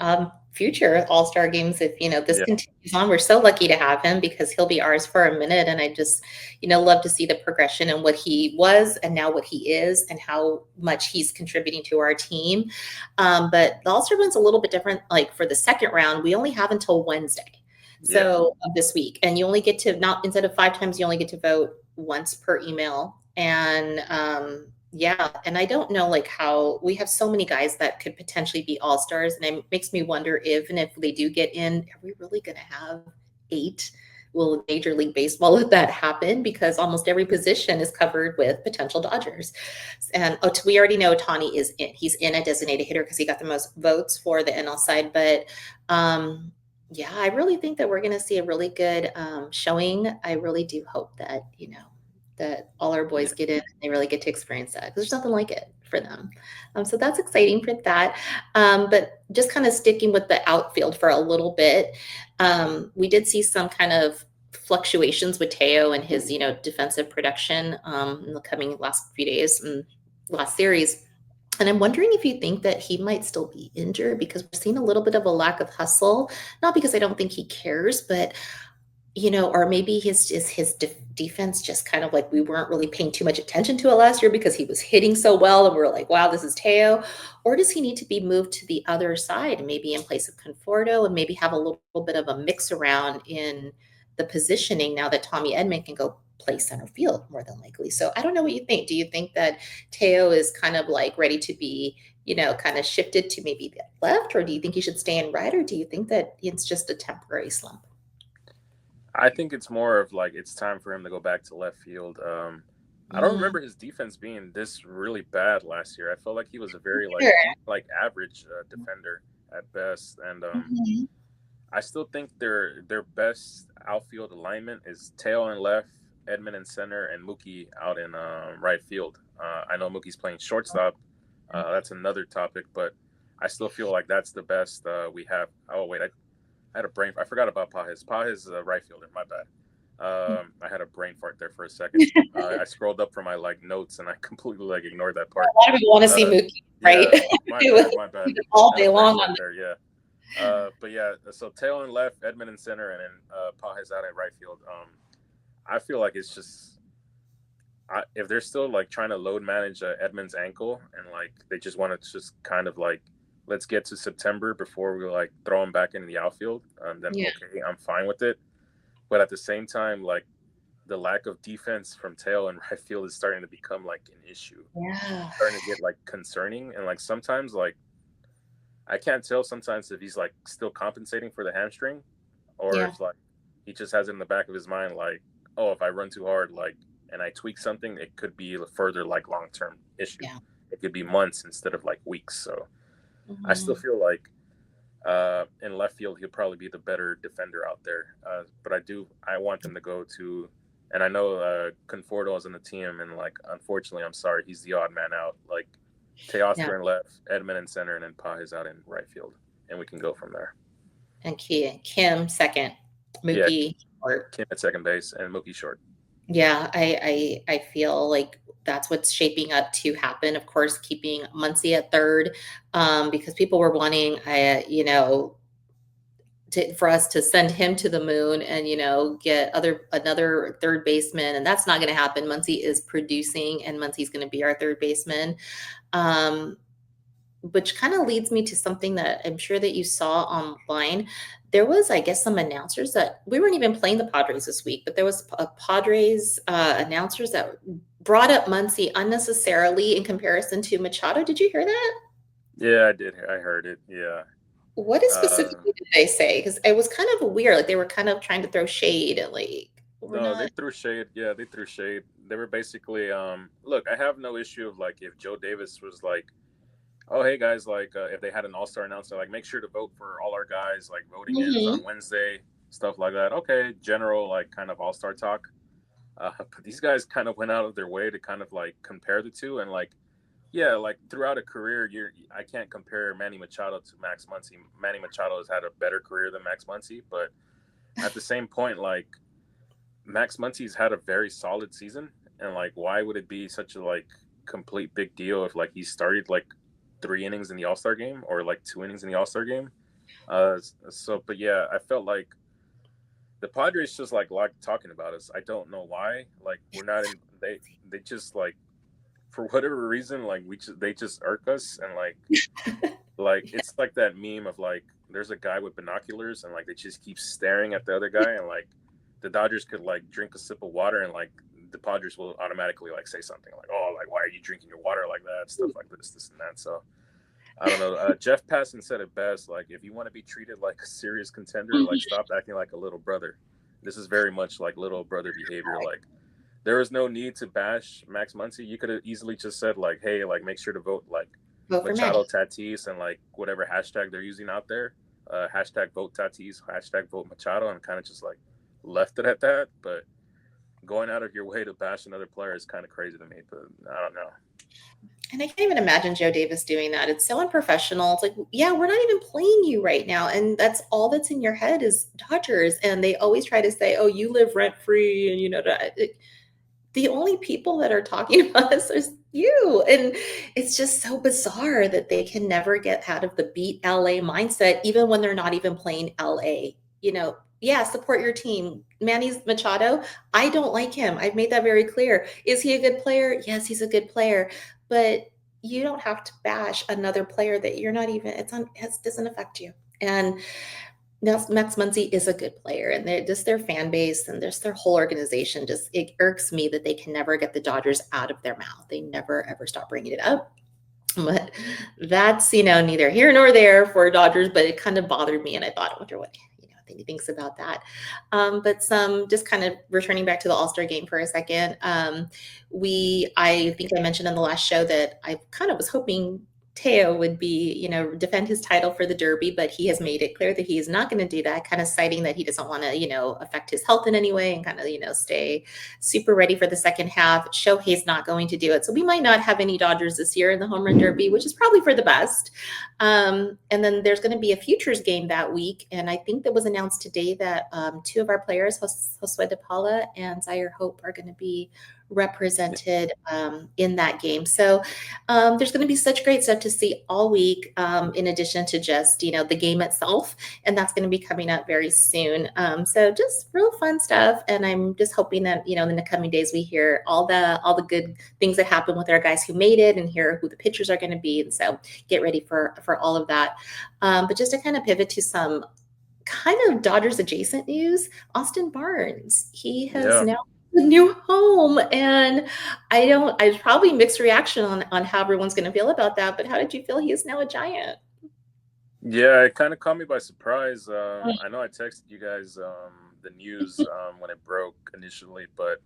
future All-Star games if this continues on. We're so lucky to have him because he'll be ours for a minute, and I just love to see the progression and what he was and now what he is and how much he's contributing to our team. But the All-Star one's a little bit different. Like for the second round, we only have until Wednesday, so of this week, and you only get to instead of 5 times, you only get to vote once per email. And yeah, and I don't know like how we have so many guys that could potentially be all-stars, and it makes me wonder if they do get in, are we really going to have 8? Will Major League Baseball let that happen? Because almost every position is covered with potential Dodgers. And we already know Ohtani is in. He's in a designated hitter because he got the most votes for the NL side. But yeah, I really think that we're going to see a really good showing. I really do hope that, that all our boys get in and they really get to experience that, because there's nothing like it for them. So that's exciting for that. But just kind of sticking with the outfield for a little bit, we did see some kind of fluctuations with Teo and his, defensive production in the coming last few days and last series. And I'm wondering if you think that he might still be injured, because we're seeing a little bit of a lack of hustle, not because I don't think he cares, but or maybe his defense just kind of like we weren't really paying too much attention to it last year because he was hitting so well and we're like, wow, this is Teo. Or does he need to be moved to the other side, maybe in place of Conforto, and maybe have a little bit of a mix around in the positioning now that Tommy Edman can go play center field more than likely? So I don't know what you think. Do you think that Teo is kind of like ready to be, kind of shifted to maybe the left, or do you think he should stay in right, or do you think that it's just a temporary slump? I think it's more of like it's time for him to go back to left field. I don't remember his defense being this really bad last year. I felt like he was a very like average defender at best, and I still think their best outfield alignment is Tail in left, Edman in center, and Mookie out in right field. I know Mookie's playing shortstop. That's another topic, but I still feel like that's the best we have. Oh wait, I had a brain. I forgot about Pajes. Pajes right fielder. My bad. I had a brain fart there for a second. I scrolled up for my notes and I completely ignored that part. A lot of people want to see Mookie, right? Yeah, my bad. All day long on there. Yeah. But yeah, so Tail in left, Edman in center, and then Pajes out at right field. I feel like it's just if they're still trying to load manage Edman's ankle and they just want to just kind of let's get to September before we throw him back into the outfield, then okay, I'm fine with it. But at the same time, the lack of defense from Tail and right field is starting to become an issue. Yeah, starting to get concerning, and sometimes I can't tell sometimes if he's still compensating for the hamstring, or if he just has it in the back of his mind oh, if I run too hard and I tweak something, it could be a further long-term issue. Yeah. It could be months instead of weeks. So I still feel in left field he'll probably be the better defender out there. But I want them to go to, and I know Conforto is on the team, and unfortunately I'm sorry, he's the odd man out. Teoscar in left, Edman in center, and then Pajes out in right field, and we can go from there. And Kim second, Mookie short. Kim at second base, and Mookie short. Yeah, I feel like that's what's shaping up to happen. Of course, keeping Muncy at third, because people were wanting, for us to send him to the moon and get another third baseman, and that's not going to happen. Muncy is producing, and Muncy's going to be our third baseman, which kind of leads me to something that I'm sure that you saw online. There was, I guess, some announcers that we weren't even playing the Padres this week, but there was a Padres announcers that brought up Muncy unnecessarily in comparison to Machado. Did you hear that? Yeah, I did. I heard it. Yeah. What specifically did they say? Because it was kind of weird. They were kind of trying to throw shade and they threw shade. Yeah, they threw shade. They were basically, look, I have no issue of if Joe Davis was oh, hey guys, if they had an all-star announcer, make sure to vote for all our guys, voting ends on Wednesday, stuff like that. Okay, general, kind of all-star talk. But these guys kind of went out of their way to kind of compare the two, and throughout a career, I can't compare Manny Machado to Max Muncy. Manny Machado has had a better career than Max Muncy, but at the same point, Max Muncy's had a very solid season, and why would it be such a complete big deal if he started 3 innings in the All-Star game or 2 innings in the All-Star game? But yeah, I felt the Padres just like talking about us. I don't know why. We're not in. They just for whatever reason they just irk us, and it's that meme of there's a guy with binoculars and they just keep staring at the other guy, and the Dodgers could drink a sip of water and the Padres will automatically say something oh, why are you drinking your water like that, stuff like this and that. So I don't know. Jeff Passan said it best. If you want to be treated like a serious contender, stop acting like a little brother. This is very much little brother behavior. There is no need to bash Max Muncy. You could have easily just said hey, make sure to vote Machado Tatis and whatever hashtag they're using out there. Hashtag vote Tatis, hashtag vote Machado, and kind of just left it at that. But going out of your way to bash another player is kind of crazy to me, but I don't know. And I can't even imagine Joe Davis doing that. It's so unprofessional. It's yeah, we're not even playing you right now. And that's all that's in your head is Dodgers. And they always try to say, oh, you live rent free. And, the only people that are talking about us is you. And it's just so bizarre that they can never get out of the beat LA mindset, even when they're not even playing LA. Yeah, support your team. Manny Machado, I don't like him. I've made that very clear. Is he a good player? Yes, he's a good player. But you don't have to bash another player that you're not even, it doesn't affect you. And Max Muncy is a good player, and their fan base and their whole organization, it irks me that they can never get the Dodgers out of their mouth. They never, ever stop bringing it up. But that's, neither here nor there for Dodgers, but it kind of bothered me. And I thought, I wonder what, he thinks about that. But just kind of returning back to the All-Star game for a second. I think I mentioned on the last show that I kind of was hoping Teo would be, defend his title for the Derby, but he has made it clear that he is not going to do that, kind of citing that he doesn't want to, affect his health in any way and kind of, stay super ready for the second half. Shohei's not going to do it. So we might not have any Dodgers this year in the home run derby, which is probably for the best. And then there's going to be a futures game that week. And I think that was announced today that two of our players, Josue De Paula and Zaire Hope, are going to be represented in that game. So there's going to be such great stuff to see all week, in addition to just, the game itself. And that's going to be coming up very soon. So just real fun stuff. And I'm just hoping that, in the coming days, we hear all the good things that happen with our guys who made it and hear who the pitchers are going to be. And so get ready for all of that. But just to kind of pivot to some kind of Dodgers adjacent news, Austin Barnes, he has now a new home, and I probably mixed reaction on how everyone's going to feel about that, but how did you feel he is now a Giant? Yeah, it kind of caught me by surprise. I know I texted you guys the news when it broke initially, but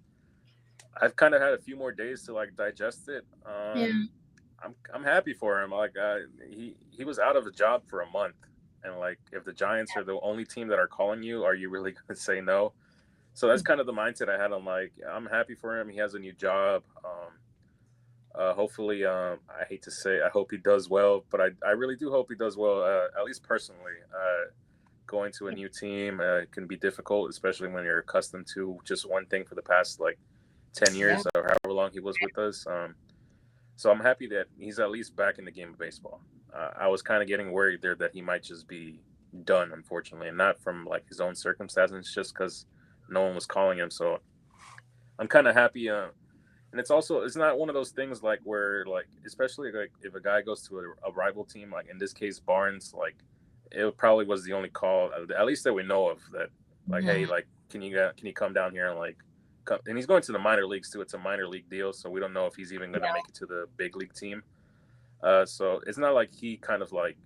I've kind of had a few more days to like digest it. I'm happy for him. Like he was out of a job for a month, and like if the Giants are the only team that are calling you, are you really going to say no? So that's kind of the mindset I had. I'm like, I'm happy for him. He has a new job. Hopefully, I hate to say, I hope he does well, but I really do hope he does well, at least personally. Going to a new team can be difficult, especially when you're accustomed to just one thing for the past, like, 10 years or however long he was with us. So I'm happy that he's at least back in the game of baseball. I was kind of getting worried there that he might just be done, unfortunately, and not from, like, his own circumstances, just because no one was calling him. So I'm kind of happy. And it's not one of those things like where, like, especially like if a guy goes to a rival team, like in this case, Barnes, like it probably was the only call, at least that we know of, that like, hey, like, can you come down here and like, come? And he's going to the minor leagues too. It's a minor league deal. So we don't know if he's even going to make it to the big league team. So it's not like he kind of like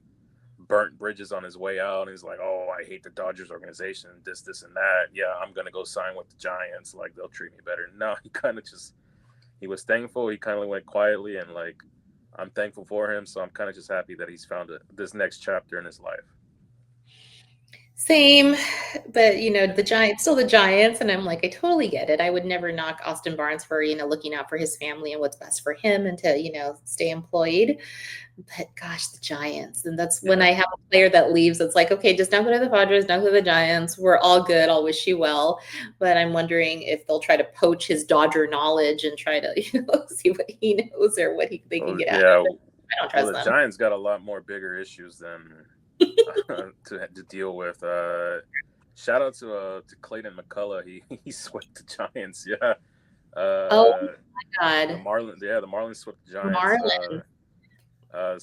burnt bridges on his way out and he's like, oh, I hate the Dodgers organization, this and that, yeah, I'm gonna go sign with the Giants, like they'll treat me better. No, he was thankful. He kind of went quietly, and like I'm thankful for him. So I'm kind of just happy that he's found this next chapter in his life. Same, but the Giants, still the Giants, and I'm like, I totally get it. I would never knock Austin Barnes for looking out for his family and what's best for him and to stay employed. But gosh, the Giants, and that's when I have a player that leaves. It's like, okay, just don't go to the Padres, don't go to the Giants. We're all good. I'll wish you well, but I'm wondering if they'll try to poach his Dodger knowledge and try to see what he knows or what they can get out of it. I don't trust them. The Giants got a lot more bigger issues than to deal with. Shout out to Clayton McCullough. He swept the Giants. Yeah. Oh my God. The Marlins swept the Giants.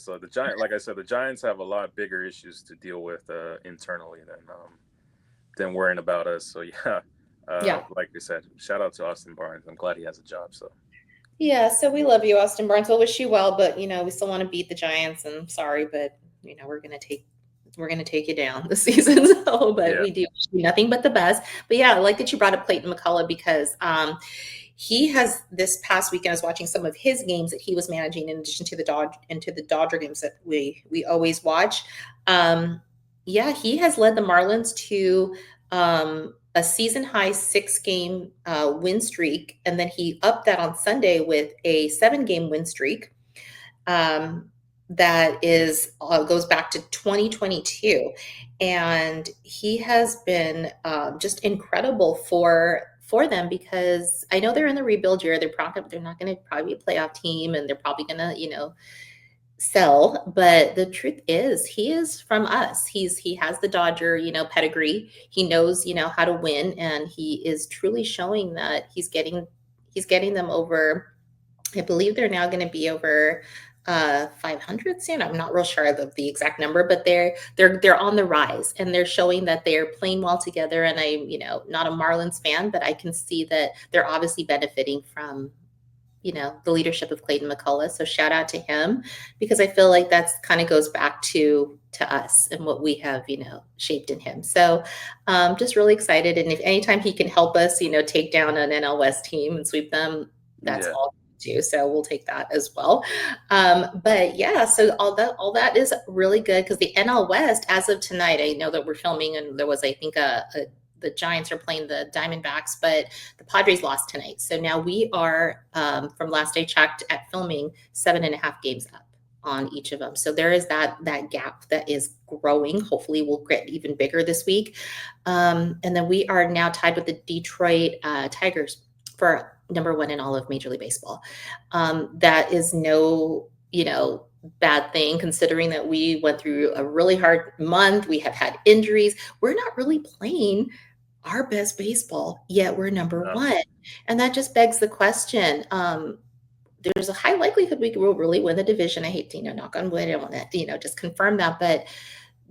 So the Giants, like I said, the Giants have a lot bigger issues to deal with internally than worrying about us. So like you said, shout out to Austin Barnes. I'm glad he has a job. So. Yeah, so we love you, Austin Barnes. We'll wish you well, but we still want to beat the Giants. And sorry, but we're gonna take you down this season. So, but we do wish you nothing but the best. But yeah, I like that you brought up Clayton McCullough because he has, this past weekend, I was watching some of his games that he was managing in addition to the Dodger games that we always watch. He has led the Marlins to a season high 6-game win streak, and then he upped that on Sunday with a 7-game win streak. That is goes back to 2022, and he has been just incredible for them, because I know they're in the rebuild year. They're not going to probably be a playoff team, and they're probably going to sell. But the truth is, he is from us. He has the Dodger pedigree. He knows how to win, and he is truly showing that he's getting them over. I believe they're now going to be over 500 soon. I'm not real sure of the exact number, but they're on the rise, and they're showing that they're playing well together. And I'm not a Marlins fan, but I can see that they're obviously benefiting from the leadership of Clayton McCullough. So shout out to him, because I feel like that's kind of goes back to us and what we have shaped in him. So just really excited, and if anytime he can help us take down an NL West team and sweep them, that's all too, so we'll take that as well. But yeah, so all that is really good because the NL West, as of tonight, I know that we're filming, and there was, I think, the Giants are playing the Diamondbacks, but the Padres lost tonight. So now we are, from last I checked at filming, 7.5 games up on each of them. So there is that gap that is growing. Hopefully we'll get even bigger this week. And then we are now tied with the Detroit Tigers for number one in all of Major League Baseball. That is no, bad thing considering that we went through a really hard month. We have had injuries. We're not really playing our best baseball, yet we're number one. And that just begs the question. There's a high likelihood we will really win the division. I hate to, knock on wood. I don't want to, just confirm that. But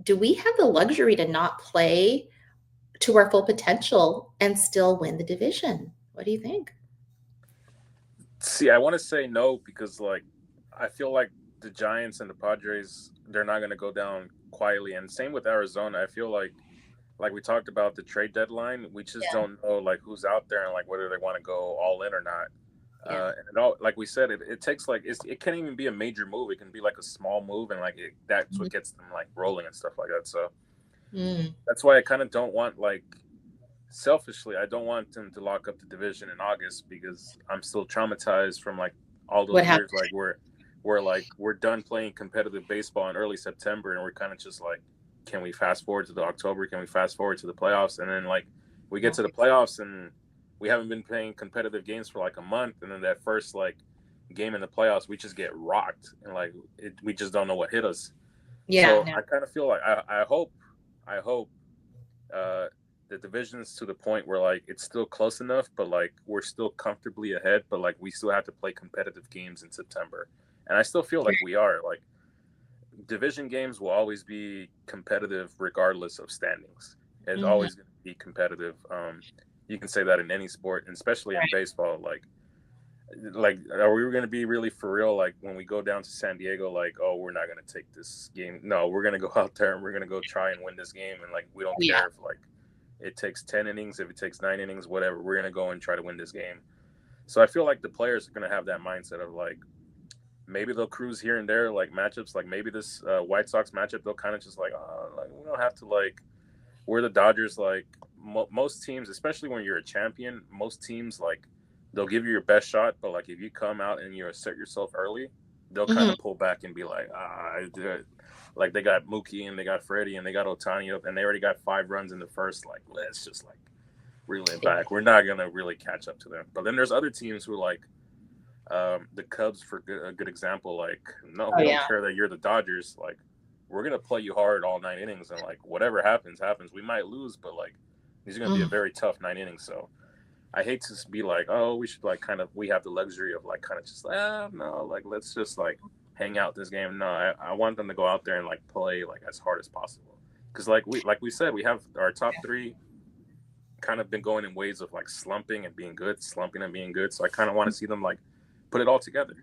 do we have the luxury to not play to our full potential and still win the division? What do you think? See, I want to say no because, I feel like the Giants and the Padres, they're not going to go down quietly. And same with Arizona. I feel like we talked about the trade deadline, we just don't know who's out there and whether they want to go all in or not. And it all, like we said, it takes it can't even be a major move. It can be a small move, and that's what gets them rolling and stuff like that. So that's why I kind of don't want selfishly, I don't want them to lock up the division in August because I'm still traumatized from all those years we're done playing competitive baseball in early September, and we're kind of just can we fast forward to the October? Can we fast forward to the playoffs? And then we get to the playoffs and we haven't been playing competitive games for a month, and then that first game in the playoffs, we just get rocked, and we just don't know what hit us. So I kind of feel I hope the division's to the point where it's still close enough, but we're still comfortably ahead, but we still have to play competitive games in September, and I still feel we are division games will always be competitive regardless of standings. It's always going to be competitive. You can say that in any sport, and especially in baseball. Are we going to be really for real? When we go down to San Diego, oh, we're not going to take this game. No, we're going to go out there and we're going to go try and win this game. And we don't care if it takes 10 innings, if it takes 9 innings, whatever. We're going to go and try to win this game. So I feel the players are going to have that mindset of maybe they'll cruise here and there, matchups, maybe this White Sox matchup, they'll kind of just we don't have to we're the Dodgers. Most teams, especially when you're a champion, most teams they'll give you your best shot, but if you come out and you assert yourself early, they'll kind of pull back and be they got Mookie and they got Freddie and they got Ohtani up and they already got 5 runs in the first. Let's just reel it back. We're not gonna really catch up to them. But then there's other teams who the Cubs, for a good example, no, we don't care that you're the Dodgers. We're gonna play you hard all 9 innings, and whatever happens. We might lose, but these are gonna be a very tough 9 innings. So I hate to be oh, we should we have the luxury of kind of just no, let's just hang out this game. No, I want them to go out there and play as hard as possible, because we said, we have our top 3 kind of been going in waves of slumping and being good. So I kind of want to see them put it all together.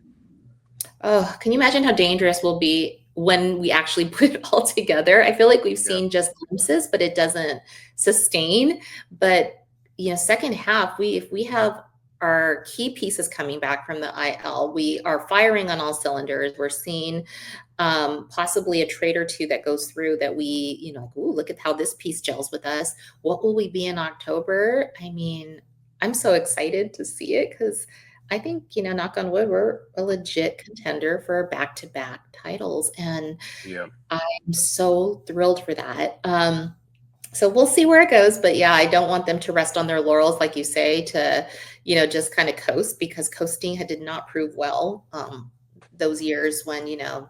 Oh, can you imagine how dangerous we'll be when we actually put it all together? I feel we've seen just glimpses, but it doesn't sustain. But second half, if we have our key pieces coming back from the IL, we are firing on all cylinders. We're seeing possibly a trade or two that goes through that we, ooh, look at how this piece gels with us. What will we be in October? I mean, I'm so excited to see it because I think, knock on wood, we're a legit contender for back-to-back titles. And I'm so thrilled for that. So we'll see where it goes. But yeah, I don't want them to rest on their laurels, like you say, to, just kind of coast, because coasting did not prove well those years when,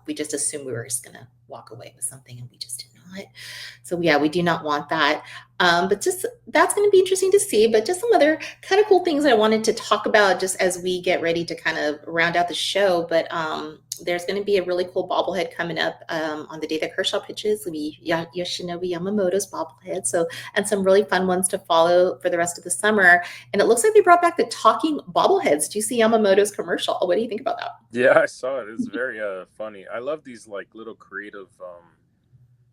we just assumed we were just going to walk away with something, and we just did not. So yeah, we do not want that. But just that's going to be interesting to see. But just some other kind of cool things I wanted to talk about just as we get ready to kind of round out the show. But there's going to be a really cool bobblehead coming up on the day that Kershaw pitches. It'll be Yoshinobu Yamamoto's bobblehead. So, and some really fun ones to follow for the rest of the summer. And it looks like they brought back the talking bobbleheads. Do you see Yamamoto's commercial? What do you think about that? Yeah, I saw it. It's very funny. I love these little creative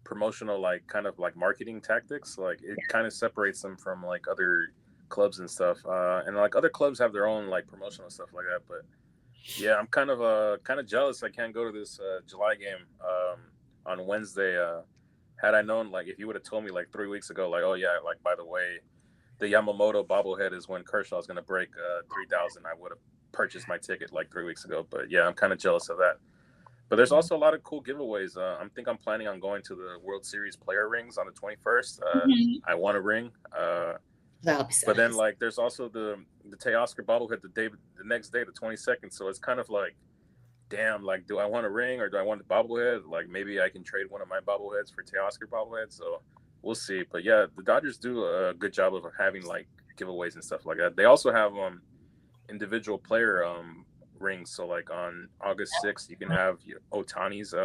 promotional kind of marketing tactics. It kind of separates them from other clubs and stuff. And other clubs have their own promotional stuff like that, but Yeah, I'm kind of jealous. I can't go to this July game on Wednesday. Had I known, like, if you would have told me like 3 weeks ago, like, oh yeah, like by the way, the Yamamoto bobblehead is when Kershaw's going to break 3,000, I would have purchased my ticket like 3 weeks ago. But yeah, I'm kind of jealous of that. But there's also a lot of cool giveaways. I'm planning on going to the World Series player rings on the 21st. Mhm. I want a ring. That'll be so But then nice. like there's also the Teoscar bobblehead the next day, the 22nd. So it's kind of like, damn, like, do I want a ring or do I want the bobblehead? Like, maybe I can trade one of my bobbleheads for Teoscar bobblehead. So we'll see. But yeah, the Dodgers do a good job of having like giveaways and stuff like that. They also have individual player rings. So like on August 6th, you can have Ohtani's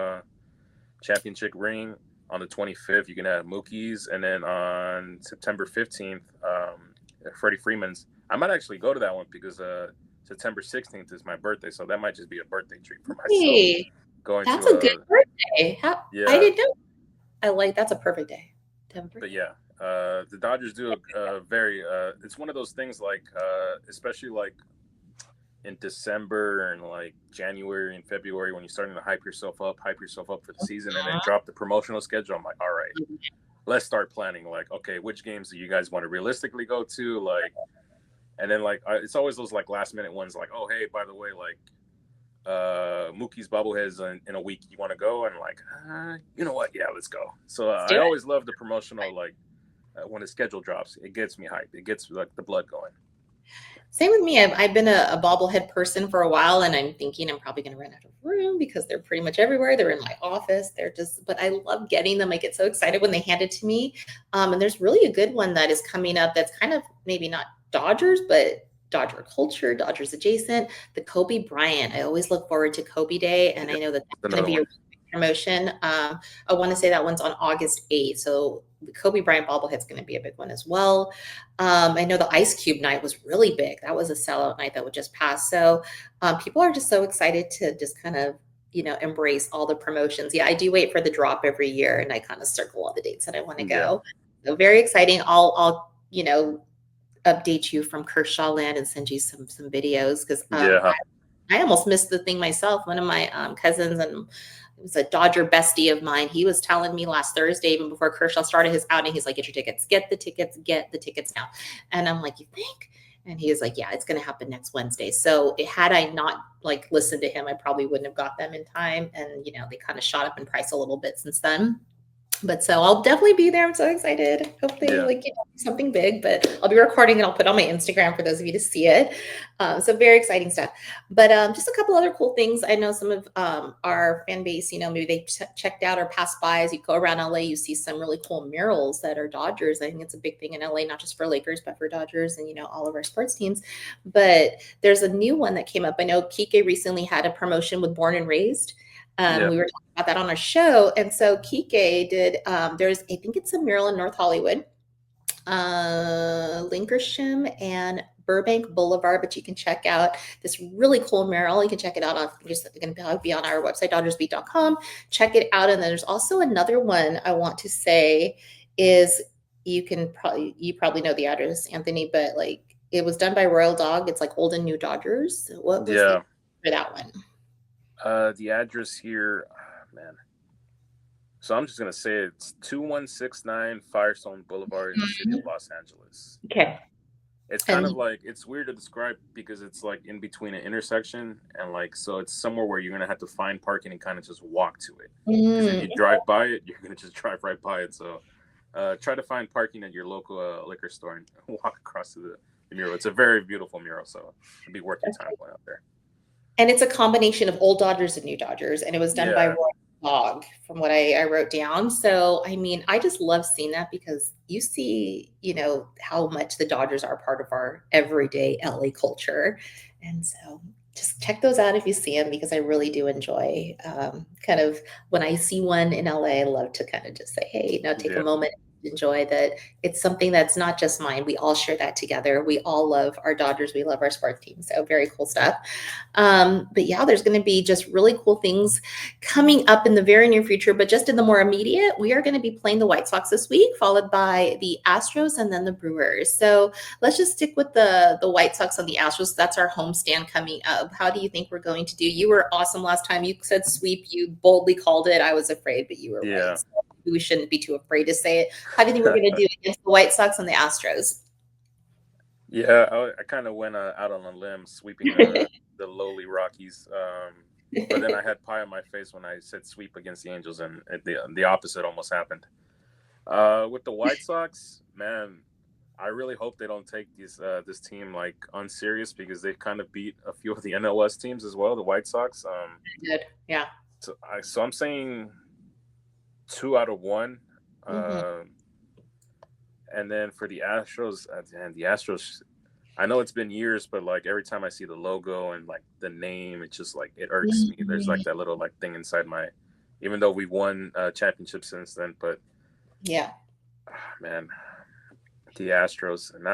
championship ring. On the 25th, you can have Mookie's, and then on September 15th, Freddie Freeman's. I might actually go to that one because September 16th is my birthday, so that might just be a birthday treat for myself. Hey, Going that's to a good birthday. I yeah, didn't know. That's a perfect day. but yeah, the Dodgers do a very. It's one of those things like, especially like in December and like January and February when you're starting to hype yourself up for the season, and then drop the promotional schedule. I'm like, all right, let's start planning. Like, okay, which games do you guys want to realistically go to? Like, and then like it's always those like last minute ones. Like, oh hey, by the way, like Mookie's bobbleheads in a week. You want to go? And like, you know what? Yeah, let's go. So I always love the promotional like when the schedule drops. It gets me hyped. It gets like the blood going. Same with me. I've been a bobblehead person for a while, and I'm thinking I'm probably going to run out of room because they're pretty much everywhere. They're in my office. But I love getting them. I get so excited when they hand it to me. And there's really a good one that is coming up that's kind of maybe not Dodgers, but Dodger culture, Dodgers adjacent. The Kobe Bryant. I always look forward to Kobe Day, and I know that's going to be a promotion. I want to say that one's on August 8th. So the Kobe Bryant bobblehead is going to be a big one as well. I know the Ice Cube night was really big. That was a sellout night that would just pass. So people are just so excited to just kind of, embrace all the promotions. Yeah, I do wait for the drop every year, and I kind of circle all the dates that I want to go. So very exciting. I'll update you from Kershaw land and send you some videos because I almost missed the thing myself. One of my cousins, and it was a Dodger bestie of mine. He was telling me last Thursday, even before Kershaw started his outing, he's like, get your tickets, get the tickets now. And I'm like, you think? And he was like, yeah, it's going to happen next Wednesday. So had I not like listened to him, I probably wouldn't have got them in time. And, they kind of shot up in price a little bit since then. But so I'll definitely be there. I'm so excited. Hopefully, something big. But I'll be recording and I'll put it on my Instagram for those of you to see it. So very exciting stuff. But just a couple other cool things. I know some of our fan base, maybe they checked out or passed by. As you go around LA, you see some really cool murals that are Dodgers. I think it's a big thing in LA, not just for Lakers, but for Dodgers and all of our sports teams. But there's a new one that came up. I know Kike recently had a promotion with Born and Raised. We were talking about that on our show. And so Kike did, I think it's a mural in North Hollywood, Linkersham and Burbank Boulevard, but you can check out this really cool mural. You can check it out on, just going to be on our website, dodgersbeat.com. Check it out. And then there's also another one I want to say is you probably know the address, Anthony, but like it was done by Royal Dog. It's like old and new Dodgers. What was for that one? The address here, man. So I'm just gonna say it's 2169 Firestone Boulevard in the city of Los Angeles. Okay. It's kind of like, it's weird to describe because it's like in between an intersection and like, so it's somewhere where you're gonna have to find parking and kind of just walk to it. Because if you drive by it, you're gonna just drive right by it. So try to find parking at your local liquor store and walk across to the mural. It's a very beautiful mural, so it'd be worth your time going out there. And it's a combination of old Dodgers and new Dodgers. And it was done by Roy Dog from what I wrote down. So, I mean, I just love seeing that because you see, how much the Dodgers are part of our everyday LA culture. And so just check those out if you see them, because I really do enjoy kind of when I see one in LA, I love to kind of just say, hey, take a moment, enjoy that it's something that's not just mine. We all share that together. We all love our Dodgers. We love our sports team. So very cool stuff. But yeah, there's going to be just really cool things coming up in the very near future. But just in the more immediate, we are going to be playing the White Sox this week, followed by the Astros and then the Brewers. So let's just stick with the White Sox and the Astros. That's our homestand coming up. How do you think we're going to do? You were awesome last time. You said sweep. You boldly called it. I was afraid, but you were right. So we shouldn't be too afraid to say it. How do you think we're going to do against the White Sox and the Astros? Yeah, I kind of went out on a limb sweeping the lowly Rockies. But then I had pie on my face when I said sweep against the Angels, and the opposite almost happened. With the White Sox, man, I really hope they don't take this team like unserious, because they kind of beat a few of the NLS teams as well, the White Sox. Good, yeah. So I'm saying 2 out of 1. And then for the Astros, I know it's been years, but like every time I see the logo and like the name, it's just like it irks me. There's like that little like thing inside even though we won championships since then, but yeah, man, the Astros, and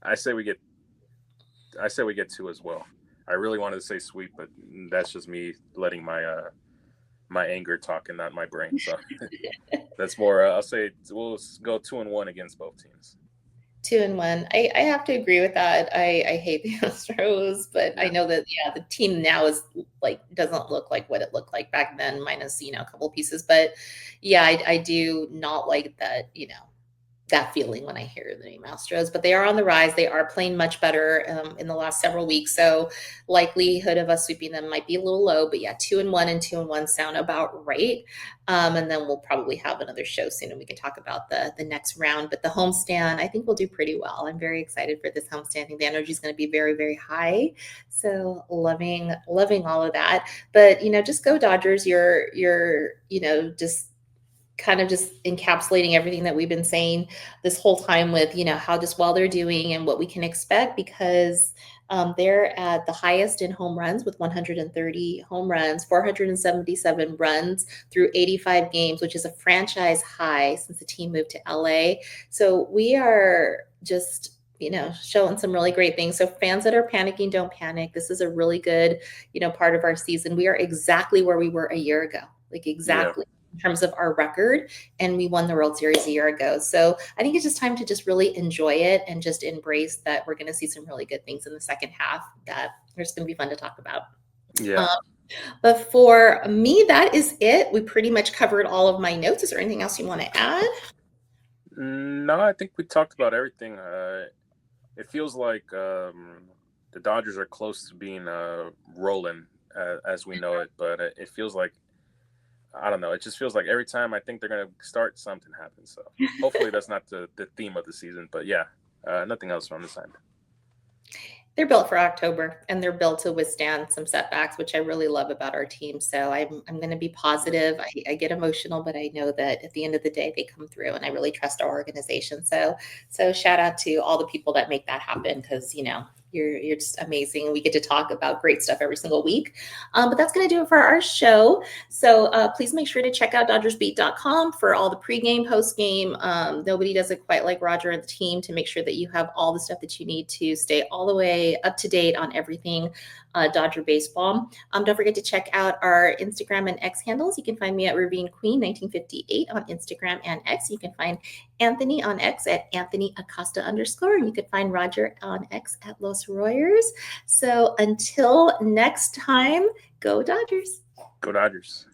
I say we get 2 as well. I really wanted to say sweep, but that's just me letting my anger talk and not my brain. So that's more. I'll say we'll go 2-1 against both teams. 2-1. I have to agree with that. I hate the Astros, but I know that the team now is like doesn't look like what it looked like back then, minus a couple pieces. But yeah, I do not like that that feeling when I hear the name Astros, but they are on the rise. They are playing much better in the last several weeks. So likelihood of us sweeping them might be a little low, but yeah, 2-1 and 2-1 sound about right. And then we'll probably have another show soon and we can talk about the next round, but the homestand, I think we'll do pretty well. I'm very excited for this homestand. I think the energy is going to be very, very high. So loving all of that, but just go Dodgers. You're just kind of just encapsulating everything that we've been saying this whole time with, how just well they're doing and what we can expect, because they're at the highest in home runs with 130 home runs, 477 runs through 85 games, which is a franchise high since the team moved to LA. So we are just showing some really great things. So fans that are panicking, don't panic. This is a really good, part of our season. We are exactly where we were a year ago, like exactly. Yeah. In terms of our record, and we won the World Series a year ago. So I think it's just time to just really enjoy it and just embrace that we're going to see some really good things in the second half that are just going to be fun to talk about. Yeah. But for me, that is it. We pretty much covered all of my notes. Is there anything else you want to add? No, I think we talked about everything. It feels like the Dodgers are close to being rolling as we know it, but it feels like, I don't know. It just feels like every time I think they're going to start, something happens. So hopefully that's not the theme of the season. But yeah, nothing else from this end. They're built for October, and they're built to withstand some setbacks, which I really love about our team. So I'm going to be positive. I get emotional, but I know that at the end of the day, they come through, and I really trust our organization. So shout out to all the people that make that happen, because you're just amazing. We get to talk about great stuff every single week. But that's going to do it for our show. So please make sure to check out DodgersBeat.com for all the pregame, postgame. Nobody does it quite like Roger and the team to make sure that you have all the stuff that you need to stay all the way up to date on everything Dodger baseball. Don't forget to check out our Instagram and X handles. You can find me at Ravine Queen 1958 on Instagram and X. You can find Anthony on X at Anthony Acosta _. And you can find Roger on X at Los Royers. So until next time, go Dodgers. Go Dodgers.